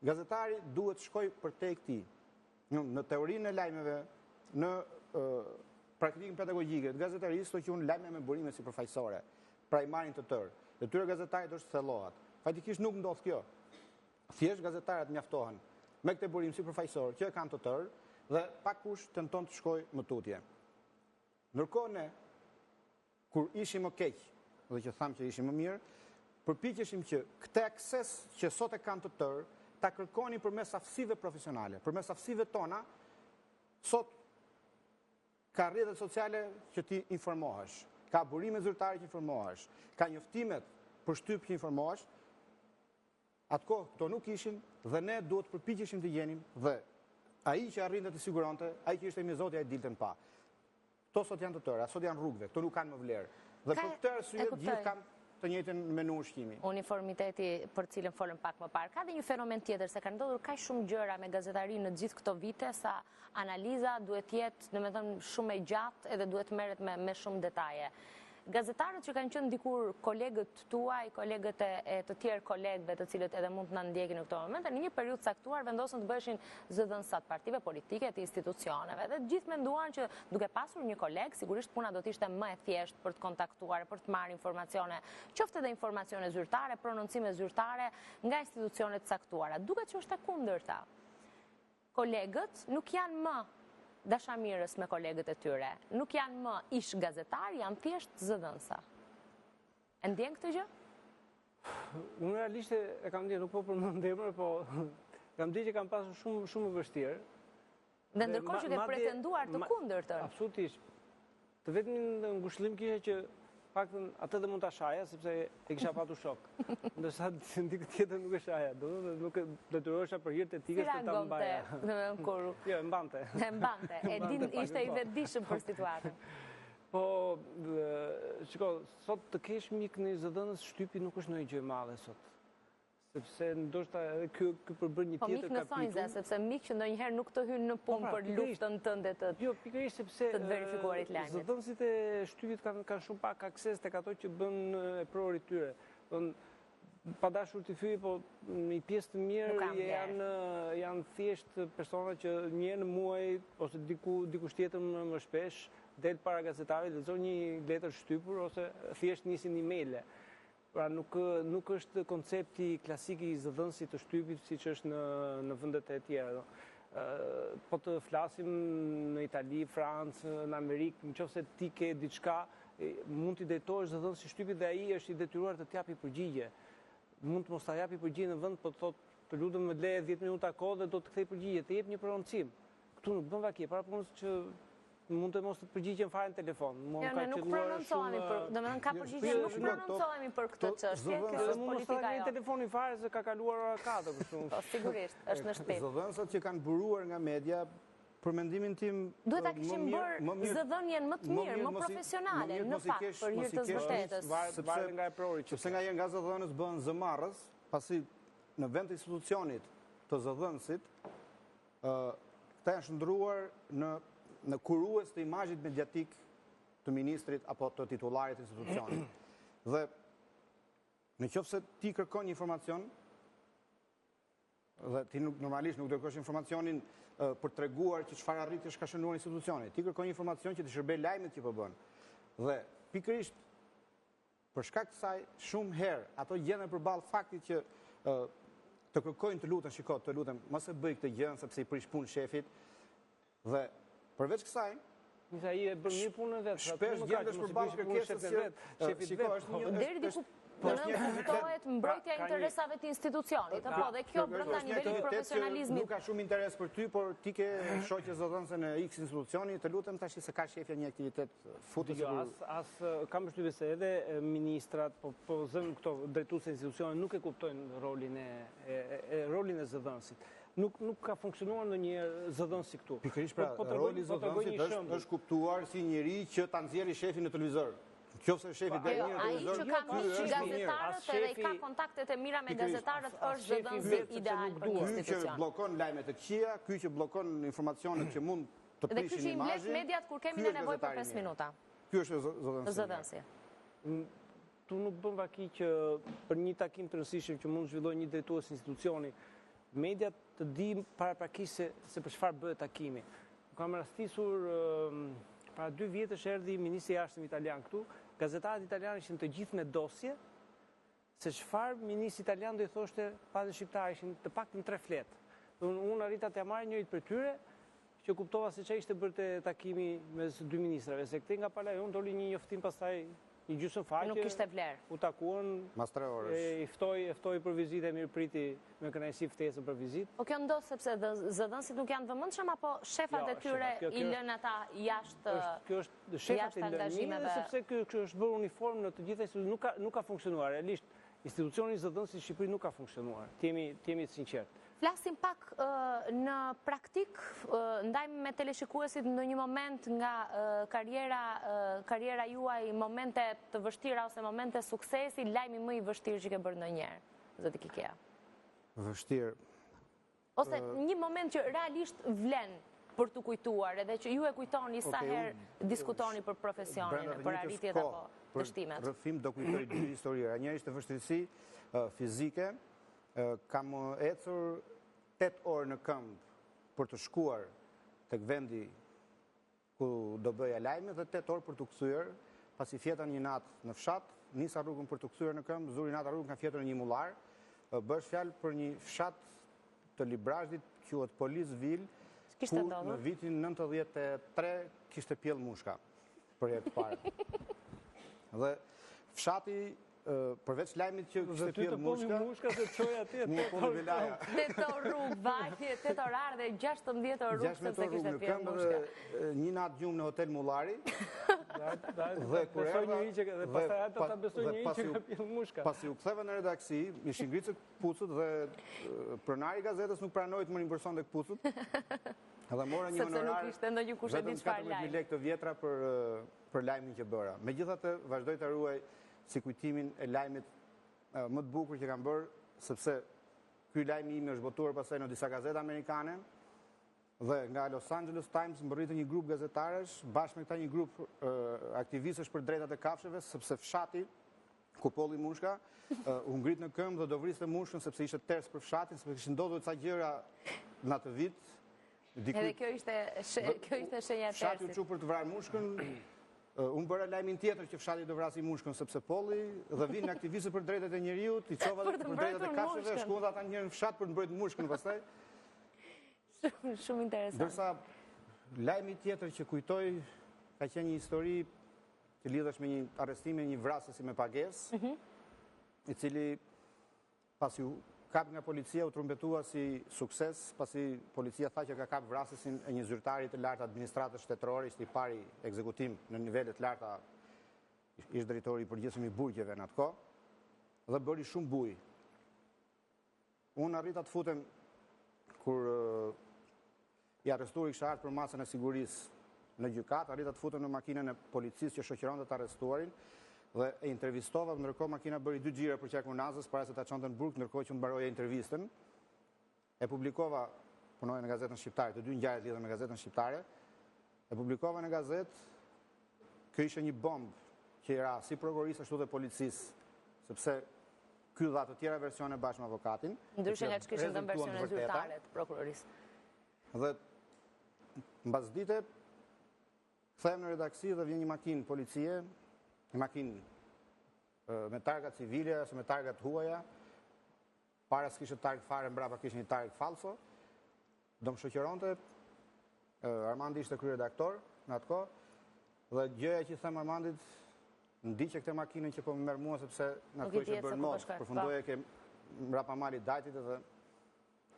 gazetari duhet shkoj përtej këtij. Në teorinë e lajmeve, në praktikën pedagogjike të gazetarisë, që unë lajme me burime sipërfaqësore, pra i marrin të tërë. Detyra e gazetarit është thellohet. Faktikisht nuk ndodh kjo. Thjesht gazetarët mjaftohen me këtë burim sipërfaqësor që e kanë të tërë, dhe pak kush tenton të shkoj më tutje. Ndërkohë ne, kur ishim më keq, dhe që tham që ishim më mirë, përpiqeshim që këtë akses që sot e kanë të tërë, ta kërkoni përmes aftësive profesionale, përmes aftësive tona, sot ka rrjetet sociale që ti informohesh, ka burime zyrtare që informohesh, ka njoftimet për shtyp që informohesh, atkohë këto nuk ishin dhe ne duhet përpiqeshim të jenim dhe ai që arrinte të siguronte, ai që ishte me Zoti ai dilte pa. Kto sot janë të tëra, sot janë rrugëve, këto nuk kanë më vlerë. Dhe për këtë arsye gjithë kanë të njëjtën menu ushqimi. Uniformiteti për cilën folëm pak më parë. Ka dhe një fenomen tjetër se kanë ndodhur kaq shumë gjëra me gazetari në gjithë këto vite sa analiza duhet jetë, domethënë, shumë e gjatë edhe duhet merret me shumë detaje. Gazetarët që kanë qenë dikur kolegët tuaj, kolegët e të tjerë kolegëve të cilët edhe mund të na ndjekin në këto momente, në një periudhë caktuar vendosën të bëheshin zëdhënësat partive politike, të institucioneve. Dhe gjithë menduan që duke pasur një koleg, sigurisht puna do të ishte më e thjeshtë për të kontaktuar, për të marrë informacione, qoftë edhe informacione zyrtare, prononcime zyrtare nga institucionet caktuara. Duket që është e kundërta. Kolegët nuk janë më dashamirës me kolegët e tyre. Nuk janë më ish gazetar, janë thjesht zëdhënësa. E ndjen këtë gjë? Unë realisht e kam ndjen, nuk po përmend emër, po kam ndjen që kam pasur shumë vështirë. Dhe ndërkohë që ke pretenduar të kundërtën. Absolutisht. Të vetmin ngushëllim kisha që paktën atë dhe mund ta shaja sepse e kisha patur shok. Ndërsa dikë tjetër nuk e shaja, nuk e detyrohesha për hir të etikës të ta mbaja. Jo, e mbante. E mbante. E din ishte i vetëdijshëm për situatën. Po, shiko, sot të kesh mik në zëdhënës shtypi nuk është ndonjë gjë e madhe sot. Sepse ndoshta edhe ky përbër një tjetër kapitull. Po mik në thonjza, sepse mik që ndonjëherë nuk të hynë në punë për luftën tënde të sepse të verifikuarit lajmit. Zëdhënësit e shtypit kanë shumë pak akses tek ato që bën e prori tyre. pa dashur të fyej, po një pjesë të mirë janë thjesht persona që një herë në muaj ose dikush tjetër më shpesh del para gazetarit, lexon një letër shtypur ose thjesht nisin emaile. Pra nuk është koncepti klasik i zëdhënësit të shtypit siç është në vendet e tjera. Po të flasim në Itali, Francë, në Amerikë, nëse ti ke diçka, mund t'i drejtohesh zëdhënësit shtypit dhe ai është i detyruar të t'japi përgjigje. Mund të mos ta japi përgjigje në vend, po thotë të lutem më le 10 minuta kohë dhe do të kthej përgjigje, të jep një prononcim. Këtu nuk bën vaki, para punës që mund të mos të përgjigjen fare në telefon. Ne nuk prononcohemi domethënë ka përgjigje, nuk prononcohemi për këtë çështje, kjo është politika jote. Telefonin fare se ka kaluar ora 4 për shkak. Po sigurisht, është në shtëpi. Zëdhënësat që kanë buruar nga media, për mendimin tim, duhet ta kishim bërë zëdhënien më të mirë, më profesionale, në fakt, për hir të vërtetës. Sepse nga nga zëdhënës bëhen zëmarrës, pasi në vend të institucionit të zëdhënësit, këta janë shndruar në kurues të imazhit mediatik të ministrit apo të titullarit të institucionit. Dhe nëse ti kërkon një informacion, dhe ti normalisht nuk kërkosh informacionin për treguar që çfarë arritësh ka shënuar institucioni. Ti kërkon informacion që të shërbej lajmet që po bën. Dhe pikërisht për shkak të saj shumë herë ato gjenden përballë faktit që të kërkojnë të lutem, shiko, të lutem, mos e bëj këtë gjë sepse i prish punë shefit. Dhe përveç kësaj, ai e bën mirë punën vetë. Shpesh gjendesh përballë kërkesës që shiko, është një deri diku kuptohet mbrojtja e interesave të institucionit, apo dhe kjo brenda nivelit profesionalizmit. Nuk ka shumë interes për ty, por ti ke shoqë zëdhënëse në X institucioni, të lutem tash se ka shefja një aktivitet futi. As kam përshtypjen se edhe ministrat, po zëm këto drejtues e institucionit nuk e kuptojnë rolin e zëdhënësit. Nuk ka funksionuar ndonjëherë zëdhënësi këtu. Pikërisht pra, roli i zëdhënësit është kuptuar si njeri që ta nxjerrë shefin në televizor. Qofse shefi del në televizor, ai që ka miq gazetarët edhe i ka kontaktet e mira me gazetarët është zëdhënësi ideal për një institucion. Ky që bllokon lajmet e këqija, ky që bllokon informacionet që mund të prishin imazhin. Dhe ky që i mbledh mediat kur kemi nevojë për 5 minuta. Ky është zëdhënësi. Tu nuk bën vaki që për një takim të rëndësishëm që mund zhvillojë një drejtues institucioni, mediat të dinë paraprakisht se për çfarë bëhet takimi. Kam rastisur para 2 vjetësh erdhi ministri i jashtëm italian këtu, gazetarët italianë ishin të gjithë me dosje se çfarë ministri italian do i thoshte padë shqiptar, ishin të paktën 3 fletë. Unë arrita t'ia marr njërit për tyre që kuptova se ç'ishte bërë takimi mes 2 ministrave, se këtej nga pala jon doli një njoftim pastaj një gjysmë faqe. Nuk kishte vlerë. U takuan mas 3 orësh. I ftoi për vizitë, mirë priti me kënaqësi ftesën për vizitë. Po kjo ndodh sepse zëdhënësit nuk janë vëmendshëm apo shefat e tyre i lënë ata jashtë. Kjo është shefat e lënë, sepse kjo është bërë uniform në të gjitha institucionet, nuk ka funksionuar. Realisht institucioni i zëdhënësit në Shqipëri nuk ka funksionuar. Të jemi të sinqertë. Flasim pak në praktik, ndajmë me teleshikuesit në një moment nga karriera juaj, momente të vështira ose momente suksesi, lajmi më i vështirë që ke bërë ndonjëherë, zoti Kikea. Vështirë. Ose një moment që realisht vlen për të kujtuar, edhe që ju e kujtoni sa herë diskutoni për profesionin, për arritjet apo dështimet. Për rrëfim do kujtoj 2 historira. Një ishte vështirësi fizike. Kam ecur 8 orë në këmbë për të shkuar tek vendi ku do bëja lajme dhe 8 orë për të kthyer, pasi fjeta një natë në fshat, nisa rrugën për të kthyer në këmbë, zuri nata rrugën ka fjetur në një mullar. Bësh fjalë për një fshat të Librazhdit, quhet Policeville, ku në vitin 93 kishte pjell mushka për herë të parë. Dhe fshati përveç lajmit që kishte pjell mushka se çoj atje 8 orë rrugë vajtje, 8 orë dhe 16 orë rrugë sepse kishte pjell mushka. Një natë gjumë në hotel Mullari. Dhe kur pastaj ata ta besojnë një që ka pjell mushka. Pasi u ktheva në redaksi, ishin ngritur kputucët dhe pronari i gazetës nuk pranoi të më rimburson tek kputucët. Edhe mora një honorar. Sepse nuk ishte ndonjë kush e di çfarë lajm. 14.000 lekë të vjetra për lajmin që bëra. Megjithatë vazhdoj ta ruaj si kujtimin e lajmit më të bukur që kam bërë, sepse ky lajmi im është botuar pastaj në disa gazeta amerikane dhe nga Los Angeles Times më rritë një grup gazetarësh bashkë me këta një grup aktivistësh për drejtat e kafshëve, sepse fshati Kupolli Mushka, u ngrit në këmbë dhe do vriste Mushkën sepse ishte ters për fshatin, sepse kishin ndodhur ca gjëra në atë vit. Edhe kjo ishte shenja e Fshati u tersit. çu për të vrarë Mushkën. Unë bëra lajmin tjetër që fshati do vrasi Mushkën sepse polli dhe vinë aktivistët për drejtat e njerëzit, i çova Për të për drejtat e mbrojtur kafshëve, Mushkën. shkuan ata njerë në fshat për të mbrojtur Mushkën pastaj. Shumë interesant. Ndërsa lajmi tjetër që kujtoj ka qenë një histori që lidhesh me një arrestim e një vrasësi me pagesë, i cili pasi u kap nga policia u trumbetua si sukses, pasi policia tha që ka kap vrasësin e një zyrtari të lartë administratës shtetërore, ishte i pari ekzekutim në nivelet larta, ishte drejtori i përgjithshëm i burgjeve në atë kohë, dhe bëri shumë buj. Unë arrita të futem kur i arrestuari kisha ardhur për masën e sigurisë në gjykat, arrita të futem në makinën e policisë që shoqëronte të arrestuarin dhe e intervistova, ndërkohë makina bëri 2 xhira për Qakurnazës para se ta çonte në burg, ndërkohë që unë mbaroja intervistën. E publikova, punoja në gazetën shqiptare, të dy ngjarjet lidhen me gazetën shqiptare. E publikova në gazetë, kjo ishte një bombë që i ra si prokurorisë ashtu dhe policisë, sepse ky dha të tjera versione bashkë me avokatin. Ndryshe nga që kishin dhënë rezultuan versionet të vërteta. zyrtare të prokurorisë. Dhe mbas dite kthehem në redaksi dhe vjen një makinë policie, një makinë me targa civile ose me targa të huaja. Para s'kishte targ fare, mbrapa kishte një targ falso. Do më shoqëronte. Armandi ishte kryeredaktor në atë kohë. Dhe gjëja që i them Armandit, ndiqe këtë makinën që po më merr mua sepse në atë kohë ishte bërë mod. Përfundoje ke mbrapa malit dajtit dhe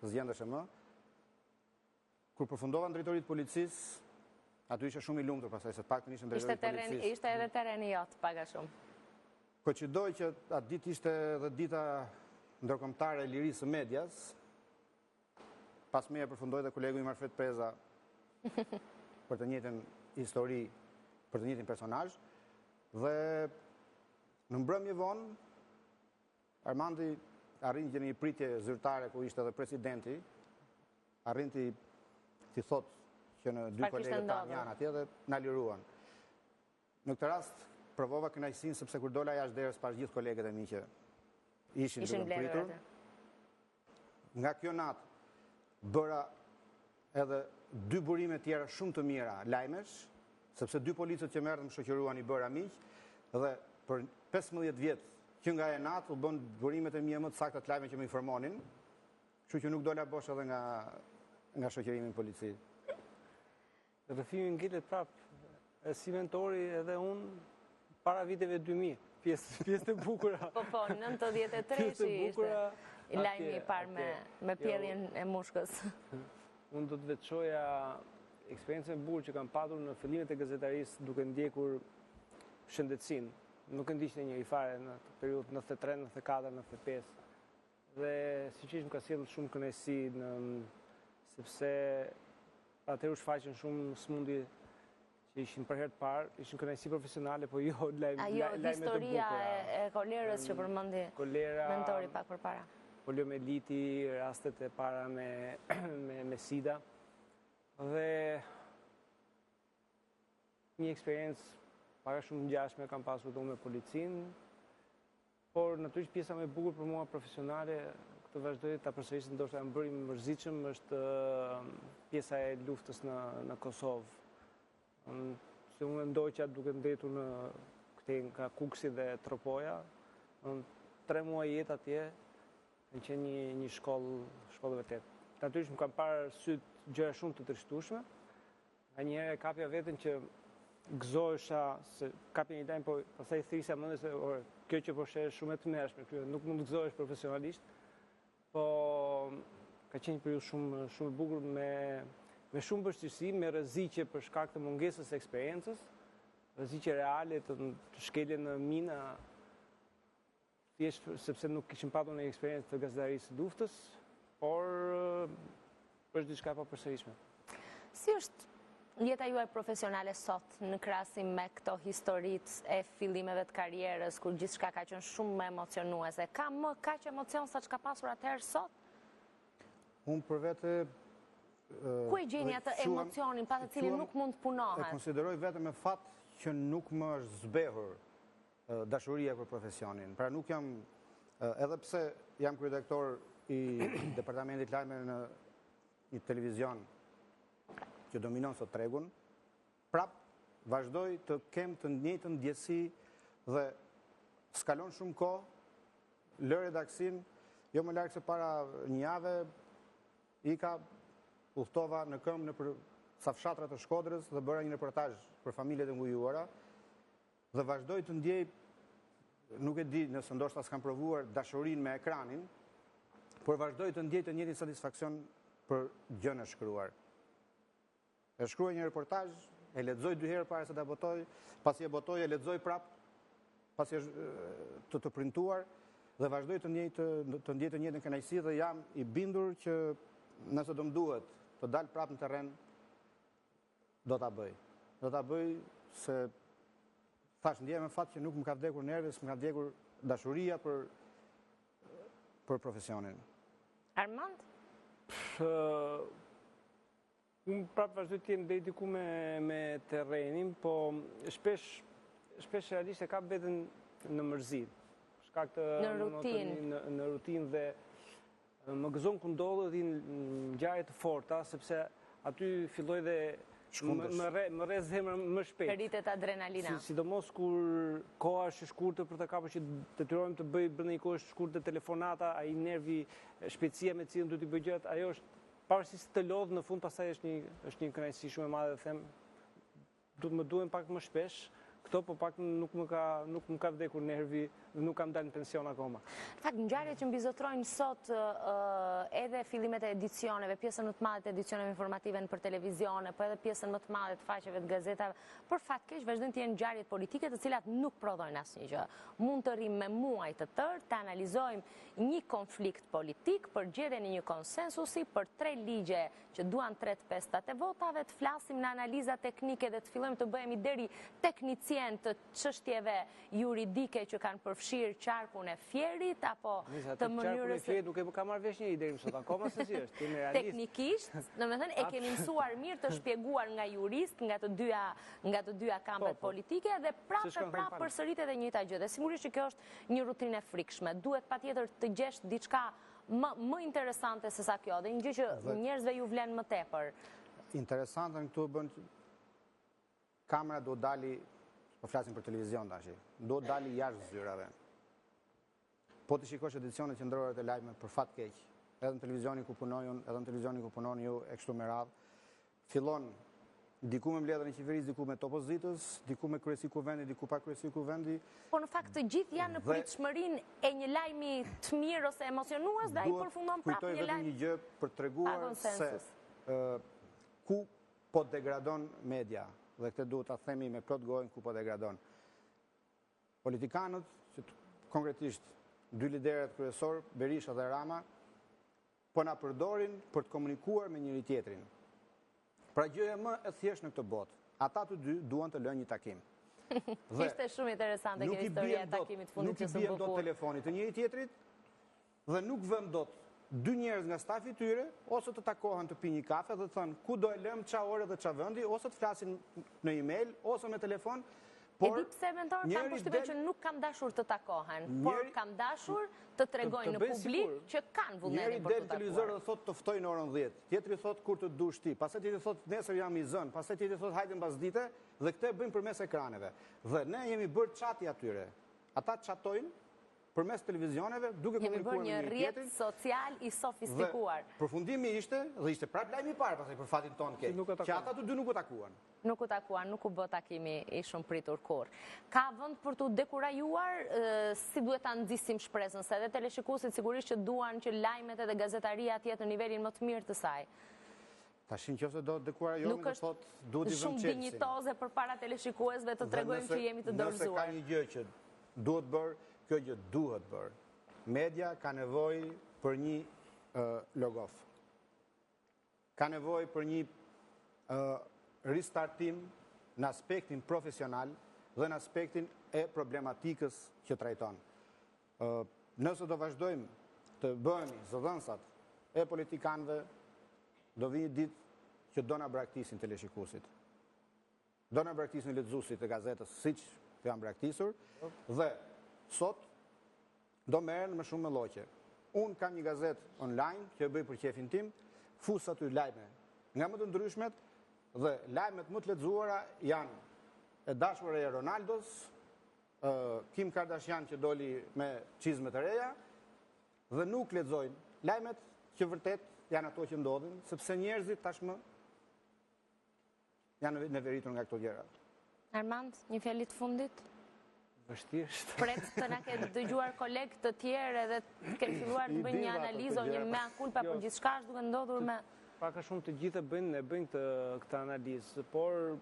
zgjendesh më. Kur përfundova në drejtoritë policisë, aty ishe shumë i lumtur pastaj se paktën ishte në drejtoritë policisë. Ishte edhe tereni jot, paga shumë. Koqidoj që atë ditë ishte dhe dita ndërkombëtare e lirisë së medias. Pas meje përfundoi dhe kolegu i Marfet Preza për të njëjtën histori, për të njëjtin personazh. Dhe në mbrëmje vonë, Armandi arrinti në një pritje zyrtare ku ishte edhe presidenti, arrinti t'i thotë që në 2 kolegët tanë janë atje dhe na liruan. Në këtë rast, provova kënaqësinë sepse kur dola jashtë derës pas gjithë kolegët e mi që ishin duke pritur. Nga kjo natë bëra edhe 2 burime tjera shumë të mira lajmesh, sepse 2 policët që merrën më shoqëruan i bëra miq dhe për 15 vjet që nga e natë u bën burimet e mia më të sakta të lajme që më informonin, kështu që nuk dola bosh edhe nga shoqërimi i policisë. Rrëfimi ngelet prapë si mentori edhe unë para viteve 2000, pjesë të bukura. Po, 93 që ishte lajmi i parë me pjelljen e Mushkës. Unë do të veçoja eksperiencën e bukur që kam patur në fillimet e gazetarisë duke ndjekur shëndetësinë. Nuk e ndiqte njëri fare në periudhë 93, 94, 95. Dhe siç më ka sjellur shumë kënaqësi sepse atëherë u shfaqën shumë smundje që ishin për herë të parë, ishin kënaqësi profesionale, po jo lajme të bukura. Historia e kolerës që përmendi mentori pak përpara. Poliomeliti, rastet e para me sida. Dhe një eksperiencë para shumë ngjashme kam pasur unë me policinë, por natyrisht pjesa më e bukur për mua profesionale, këtë vazhdoj ta përsëris, ndoshta më bëri më mërzitshëm, është pjesa e luftës në Kosovë. Se unë mendoj që atë duke ndetur nga Kuksi dhe Tropoja, 3 muaj jetë atje, në qenë një shkollë vërtet. Natyrisht më kam parë sytë gjëra shumë të trishtueshme. Njëherë kapja veten që gëzohesha se kapja një lajm, po pastaj thrisja mendjes se kjo që po sheh shumë e tmerrshme, kjo nuk mund të gëzohesh profesionalisht. Po ka qenë një periudhë shumë e bukur me shumë vështirësi, me rreziqe për shkak të mungesës së eksperiencës, rreziqe reale të shkelje në mina, thjesht sepse nuk kishim patur një eksperiencë të gazetarisë së luftës, por është diçka pa përsërishme. Si është jeta juaj profesionale sot në krahasim me këto historitë e fillimeve të karrierës, kur gjithçka ka qenë shumë më emocionuese? Ka më kaq emocion sa çka pasur atëherë sot? Unë për vete... Ku e gjeni atë emocionin pa të cilin nuk mund të punohet? E konsideroj vetëm me fat që nuk më është zbehur dashuria për profesionin. Pra nuk jam, edhe pse jam kryerektor i Departamentit Lajmeve në një televizion që dominon sot tregun, prap vazhdoj të kem të njëjtën ndjesi dhe s'kalon shumë kohë, lë redaksin, jo më larg se para një jave, ika udhtova në këmbë në për safshatra të Shkodrës dhe bëra një reportazh për familjet e ngujuara dhe vazhdoj të ndjej, nuk e di nëse ndoshta s'kam provuar dashurinë me ekranin, por vazhdoj të ndjej të njëjtin satisfaksion për gjën e shkruar. E shkruaj një reportazh, e lexoj 2 herë para se ta botoj, pasi e botoj e lexoj prap, pasi është të printuar dhe vazhdoj të ndjej të njëjtën kënaqësi dhe jam i bindur që nëse do më duhet të dal prap në terren, do ta bëj. Do ta bëj se thash ndjej me fat që nuk më ka vdekur nervi, më ka vdekur dashuria për profesionin. Armand? Unë prapë vazhdoj të jem deri diku me terrenin, po shpesh realisht e ka veten në mërzit. Shkak të në rutinë dhe më gëzon kur ndodhin ngjarje të forta, sepse aty filloj dhe më rre zemra më shpejt. Rritet adrenalina. Sidomos kur koha është e shkurtër për të kapur që detyrojmë të bëj brenda një kohë shkurtër telefonata, ai nervi, shpejtësia me cilën duhet të bëj gjërat, ajo është pavarësisht të lodh në fund pastaj është një kënaqësi shumë e madhe dhe them më duhen pak më shpesh. Këto po pak nuk më ka vdekur nervi dhe nuk kam dalë në pension akoma. Në fakt, ngjarjet që mbizotrojnë sot edhe fillimet e edicioneve, pjesën më të madhe të edicioneve informative për televizione, po edhe pjesën më të madhe të faqeve të gazetave, për fatkeq vazhdojnë të jenë ngjarjet politike të cilat nuk prodhojnë asnjë gjë. Mund të rrim me muaj të tërë, të analizojmë një konflikt politik për gjetjen e një konsensusi për 3 ligje që duan 3/5 e votave, të flasim në analiza teknike dhe të fillojmë të bëhemi deri teknicien të çështjeve juridike që kanë përfshirë qarkun e fjerit apo të mënyrës se nuk e ka marrë vesh një deri më sot akoma se si është, kemi realist. Teknikisht, domethënë e kemi mësuar mirë të shpjeguar nga jurist, nga të dyja kampet politike dhe prapë përsëritet edhe njëjta gjë. Dhe sigurisht që kjo është një rutinë e frikshme. Duhet patjetër të gjesh diçka më interesante se sa kjo, dhe një gjë që njerëzve ju vlen më tepër. Interesante në këtu bën kamera do dali, po flasim për televizion tash, do dali jashtë zyrave. Po të shikosh edicionet qendrore të lajmeve për fat keq, edhe në televizionin ku punoj unë, edhe në televizionin ku punon ju, e kështu me radhë, fillon diku me mbledhjen e qeverisë, diku me të opozitës, diku me kryesi kuvendi, diku pa kryesi kuvendi. Po në fakt të gjithë janë në pritshmërinë e një lajmi të mirë ose emocionues dhe ai përfundon prapë një lajm. Kujtoj vetëm një gjë për treguar se ku po degradon media, dhe këtë duhet ta themi me plot gojën ku po degradon. Politikanët, që konkretisht 2 liderët kryesor, Berisha dhe Rama, po na përdorin për të komunikuar me njëri tjetrin. Pra gjëja më e thjeshtë në këtë botë, ata të dy duan të lënë një takim. Ishte shumë interesante kjo historia e takimit fundit që së nuk i bien dot telefonit të njëri tjetrit dhe nuk vëm dot 2 njerëz nga stafi i tyre ose të takohen të pinë një kafe dhe të thonë ku do e lëm ça ore dhe ça vendi, ose të flasin në email ose me telefon. E di pse mentor kam përshtypjen që nuk kam dashur të takohen, por kam dashur të tregojnë në publik që kanë vullnetin për të takuar. Njëri del televizor dhe thotë të ftoj në orën 10, tjetri thotë kur të dush ti, pastaj tjetri thotë nesër jam i zën, pastaj tjetri thotë hajde mbas dite, dhe këtë e bëjnë përmes ekraneve. Dhe ne jemi bërë çati atyre. Ata çatojnë përmes televizioneve, duke komunikuar me një rrjet social i sofistikuar. Përfundimi ishte, dhe ishte prapë lajmi i parë pastaj për fatin tonë keq, që ata të dy nuk u takuan. Nuk u takuan, nuk u bë takimi i shumë pritur kurrë. Ka vend për të dekurajuar si duhet ta nxisim shpresën, se edhe teleshikuesit sigurisht që duan që lajmet edhe gazetaria të jetë në nivelin më të mirë të saj. Tashin nëse do dekurajohemi do thotë duhet i vëmë shumë dinjitoze përpara teleshikuesve të tregojmë që jemi të dorëzuar. Nëse ka një gjë që duhet bërë, kjo gjë duhet bërë. Media ka nevojë për një logof. Ka nevojë për një ristartim në aspektin profesional dhe në aspektin e problematikës që trajton. Nëse do vazhdojmë të bëhemi zëdhënsat e politikanëve, do vi një ditë që do na braktisin teleshikuesit. Do na braktisin lexuesit e gazetës, siç të janë braktisur, dhe sot do merren më shumë me lloqe. Unë kam një gazetë online që e bëj për qefin tim, fus aty lajme nga më të ndryshmet, dhe lajmet më të lexuara janë e dashura e Ronaldos, Kim Kardashian që doli me çizme të reja, dhe nuk lexojnë lajmet që vërtet janë ato që ndodhin, sepse njerëzit tashmë janë neveritur nga këto gjëra. Armand, një fjali të fundit? Vështirë. Pret të na ke dëgjuar kolegë të tjerë edhe ke filluar të bëjnë një analizë, një mea culpa për gjithçka është duke ndodhur me... Paka shumë të gjithë bëjnë këtë analizë, por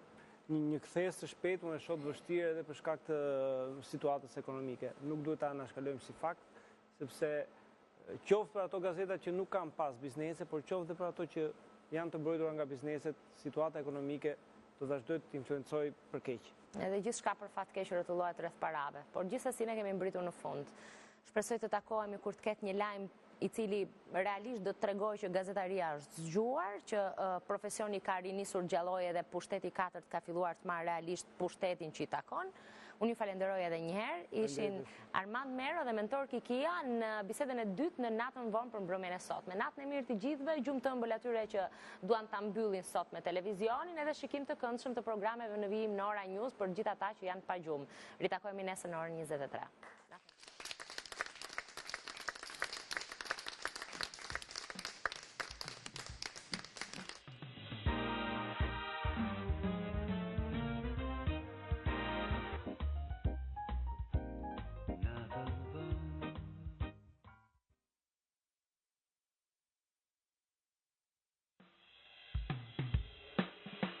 një kthes të shpejtë unë e shoh vështirë edhe për shkak të situatës ekonomike. Nuk duhet ta anashkalojmë si fakt, sepse qoftë për ato gazeta që nuk kanë pas biznese, por qoftë për ato që janë të mbrojtura nga bizneset, situata ekonomike do të vazhdojë të influencojë për keq. Edhe gjithçka për fat keq rrotullohet rreth parave, por gjithsesi ne kemi mbritur në fund. Shpresoj të takohemi kur të ketë një lajm i cili realisht do të tregojë që gazetaria është zgjuar, që profesioni ka rinisur gjalloj edhe pushteti 4 ka filluar të marrë realisht pushtetin që i takon. Unë ju falenderoj edhe një herë, ishin Armand Mero dhe Mentor Kikia në bisedën e dytë në natën vonë për mbrëmjen e sotme. Natën e mirë të gjithëve, gjumë të ëmbël atyre që duan ta mbyllin sot me televizionin, edhe shikim të këndshëm të programeve në vijim në Ora News për gjithë ata që janë pa gjumë. Ritakojmë nesër në orën 23.